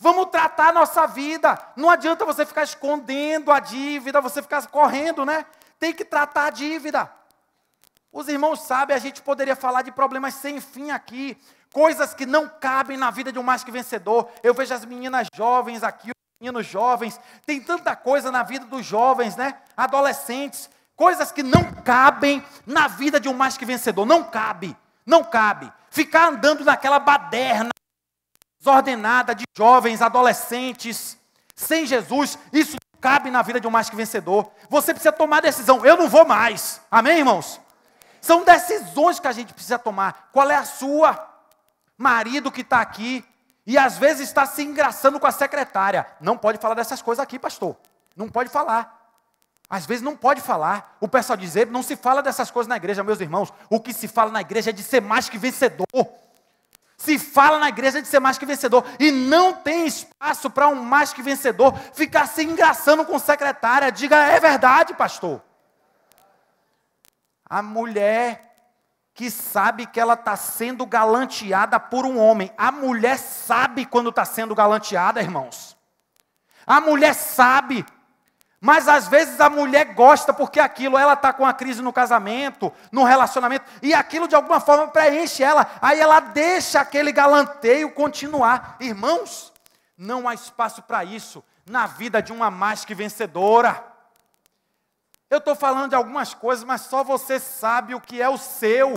Vamos tratar a nossa vida. Não adianta você ficar escondendo a dívida, você ficar correndo, né? Tem que tratar a dívida. Os irmãos sabem, a gente poderia falar de problemas sem fim aqui. Coisas que não cabem na vida de um mais que vencedor. Eu vejo as meninas jovens aqui, os meninos jovens. Tem tanta coisa na vida dos jovens, né? Adolescentes. Coisas que não cabem na vida de um mais que vencedor. Não cabe. Não cabe. Ficar andando naquela baderna desordenada de jovens, adolescentes, sem Jesus, isso não cabe na vida de um mais que vencedor. Você precisa tomar decisão. Eu não vou mais. Amém, irmãos? São decisões que a gente precisa tomar. Qual é a sua? Marido que está aqui e às vezes está se engraçando com a secretária. Não pode falar dessas coisas aqui, pastor. Não pode falar. Às vezes não pode falar. O pessoal diz, não se fala dessas coisas na igreja, meus irmãos. O que se fala na igreja é de ser mais que vencedor. Se fala na igreja de ser mais que vencedor. E não tem espaço para um mais que vencedor ficar se engraçando com secretária. Diga, é verdade, pastor. A mulher que sabe que ela está sendo galanteada por um homem. A mulher sabe quando está sendo galanteada, irmãos. A mulher sabe. Mas às vezes a mulher gosta porque aquilo, ela está com a crise no casamento, no relacionamento, e aquilo de alguma forma preenche ela, aí ela deixa aquele galanteio continuar. Irmãos, não há espaço para isso na vida de uma mais que vencedora. Eu estou falando de algumas coisas, mas só você sabe o que é o seu.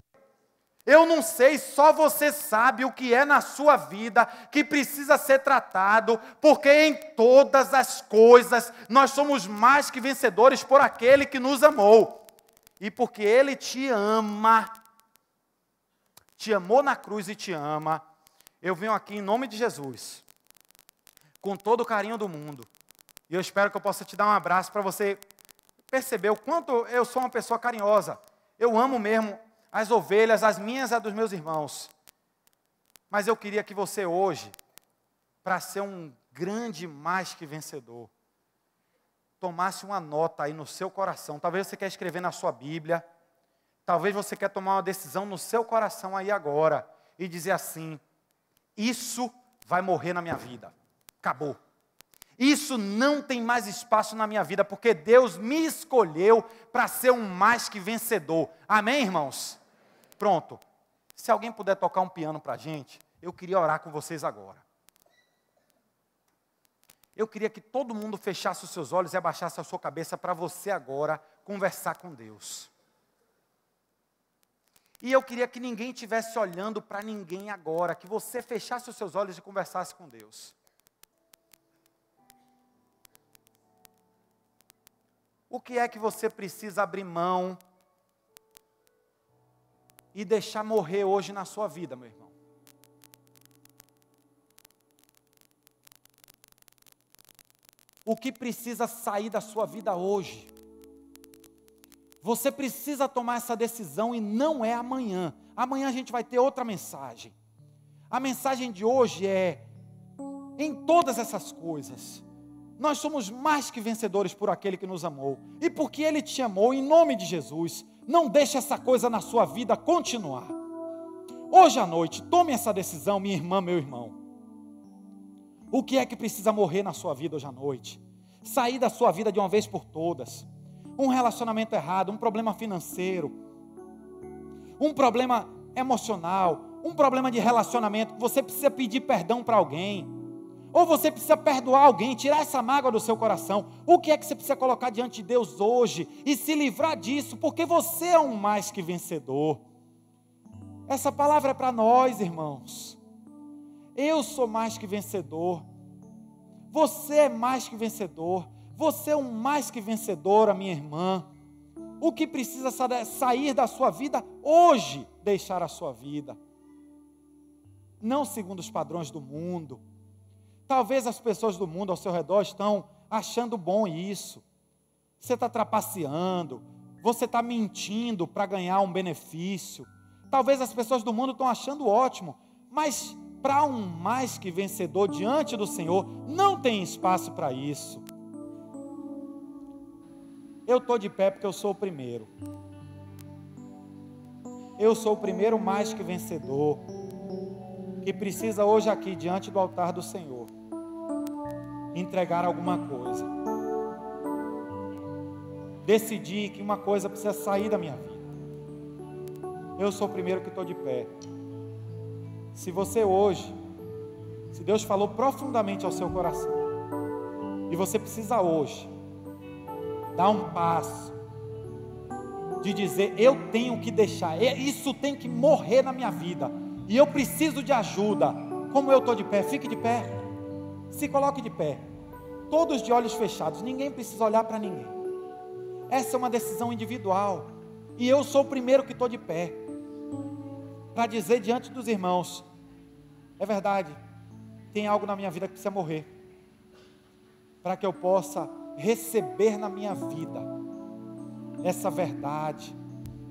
Eu não sei, só você sabe o que é na sua vida que precisa ser tratado, porque em todas as coisas nós somos mais que vencedores por aquele que nos amou. E porque Ele te ama, te amou na cruz e te ama, eu venho aqui em nome de Jesus, com todo o carinho do mundo. E eu espero que eu possa te dar um abraço para você perceber o quanto eu sou uma pessoa carinhosa. Eu amo mesmo as ovelhas, as minhas e as dos meus irmãos. Mas eu queria que você hoje, para ser um grande mais que vencedor, tomasse uma nota aí no seu coração. Talvez você quer escrever na sua Bíblia. Talvez você quer tomar uma decisão no seu coração aí agora. E dizer assim, isso vai morrer na minha vida. Acabou. Isso não tem mais espaço na minha vida, porque Deus me escolheu para ser um mais que vencedor. Amém, irmãos? Pronto. Se alguém puder tocar um piano para a gente, eu queria orar com vocês agora. Eu queria que todo mundo fechasse os seus olhos e abaixasse a sua cabeça para você agora conversar com Deus. E eu queria que ninguém estivesse olhando para ninguém agora, que você fechasse os seus olhos e conversasse com Deus. O que é que você precisa abrir mão e deixar morrer hoje na sua vida, meu irmão? O que precisa sair da sua vida hoje? Você precisa tomar essa decisão e não é amanhã. Amanhã a gente vai ter outra mensagem. A mensagem de hoje é, em todas essas coisas, nós somos mais que vencedores por aquele que nos amou. E porque Ele te amou, em nome de Jesus, não deixe essa coisa na sua vida continuar. Hoje à noite, tome essa decisão, minha irmã, meu irmão. O que é que precisa morrer na sua vida hoje à noite? Sair da sua vida de uma vez por todas. Um relacionamento errado, um problema financeiro, um problema emocional, um problema de relacionamento, você precisa pedir perdão para alguém. Ou você precisa perdoar alguém, tirar essa mágoa do seu coração. O que é que você precisa colocar diante de Deus hoje e se livrar disso, porque você é um mais que vencedor. Essa palavra é para nós, irmãos. Eu sou mais que vencedor. Você é mais que vencedor. Você é um mais que vencedora, minha irmã. O que precisa sair da sua vida hoje, deixar a sua vida. Não segundo os padrões do mundo. Talvez as pessoas do mundo ao seu redor estão achando bom isso. Você está trapaceando, você está mentindo para ganhar um benefício. Talvez as pessoas do mundo estão achando ótimo, mas para um mais que vencedor diante do Senhor, não tem espaço para isso. Eu estou de pé porque eu sou o primeiro. Eu sou o primeiro mais que vencedor, que precisa hoje aqui, diante do altar do Senhor, entregar alguma coisa. Decidir que uma coisa precisa sair da minha vida. Eu sou o primeiro que estou de pé. Se você hoje, se Deus falou profundamente ao seu coração, e você precisa hoje dar um passo de dizer, eu tenho que deixar, isso tem que morrer na minha vida, e eu preciso de ajuda, como eu estou de pé, fique de pé, se coloque de pé, todos de olhos fechados, ninguém precisa olhar para ninguém. Essa é uma decisão individual, e eu sou o primeiro que estou de pé, para dizer diante dos irmãos, é verdade, tem algo na minha vida que precisa morrer, para que eu possa receber na minha vida essa verdade,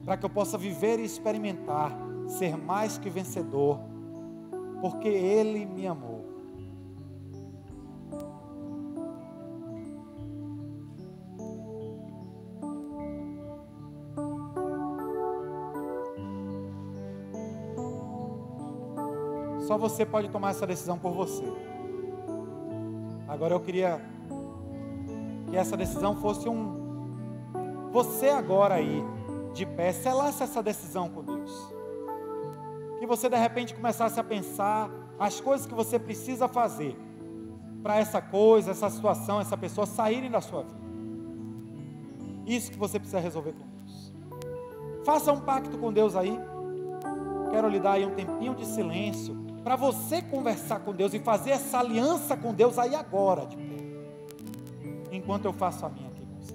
para que eu possa viver e experimentar, ser mais que vencedor, porque Ele me amou. Só você pode tomar essa decisão por você. Agora eu queria que essa decisão fosse você agora aí, de pé, selasse essa decisão com Deus. Que você de repente começasse a pensar as coisas que você precisa fazer para essa coisa, essa situação, essa pessoa saírem da sua vida. Isso que você precisa resolver com Deus. Faça um pacto com Deus aí. Quero lhe dar aí um tempinho de silêncio para você conversar com Deus e fazer essa aliança com Deus aí agora, de pé. Enquanto eu faço a minha aqui com você.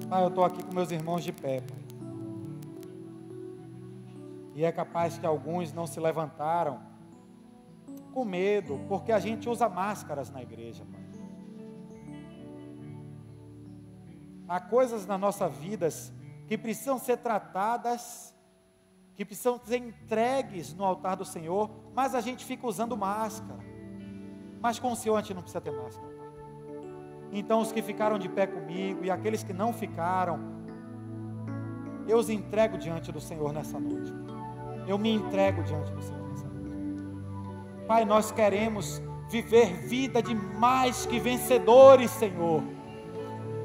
Pai, eu estou aqui com meus irmãos de pé, Pai. E é capaz que alguns não se levantaram com medo, porque a gente usa máscaras na igreja, Pai. Há coisas nas nossas vidas que precisam ser tratadas, que precisam ser entregues no altar do Senhor, mas a gente fica usando máscara. Mas com o Senhor a gente não precisa ter máscara, Pai. Então os que ficaram de pé comigo e aqueles que não ficaram, eu os entrego diante do Senhor nessa noite, Pai. Eu me entrego diante do Senhor nessa noite. Pai, nós queremos viver vida de mais que vencedores, Senhor.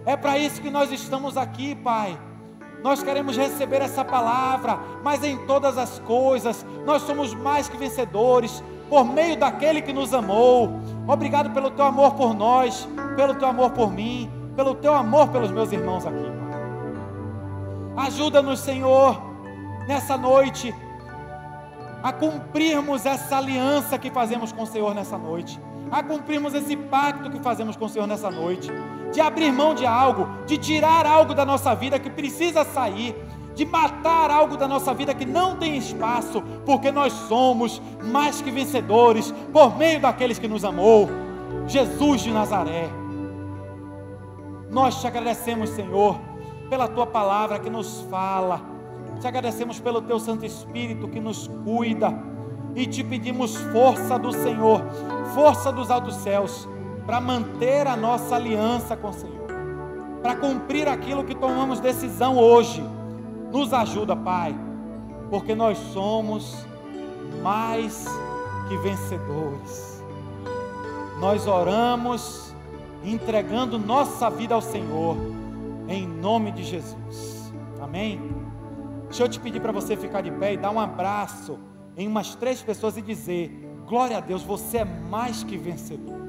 É para isso que nós estamos aqui, Pai. Nós queremos receber essa palavra, mas em todas as coisas, nós somos mais que vencedores, por meio daquele que nos amou. Obrigado pelo Teu amor por nós, pelo Teu amor por mim, pelo Teu amor pelos meus irmãos aqui, Pai. Ajuda-nos, Senhor, nessa noite, a cumprirmos essa aliança que fazemos com o Senhor nessa noite, a cumprirmos esse pacto que fazemos com o Senhor nessa noite, de abrir mão de algo, de tirar algo da nossa vida que precisa sair, de matar algo da nossa vida que não tem espaço, porque nós somos mais que vencedores, por meio daqueles que nos amou, Jesus de Nazaré. Nós te agradecemos, Senhor, pela Tua palavra que nos fala, te agradecemos pelo Teu Santo Espírito que nos cuida, e te pedimos força do Senhor, força dos altos céus, para manter a nossa aliança com o Senhor, para cumprir aquilo que tomamos decisão hoje. Nos ajuda, Pai, porque nós somos mais que vencedores. Nós oramos entregando nossa vida ao Senhor, em nome de Jesus. Amém? Deixa eu te pedir para você ficar de pé e dar um abraço em umas 3 pessoas e dizer: glória a Deus, você é mais que vencedor.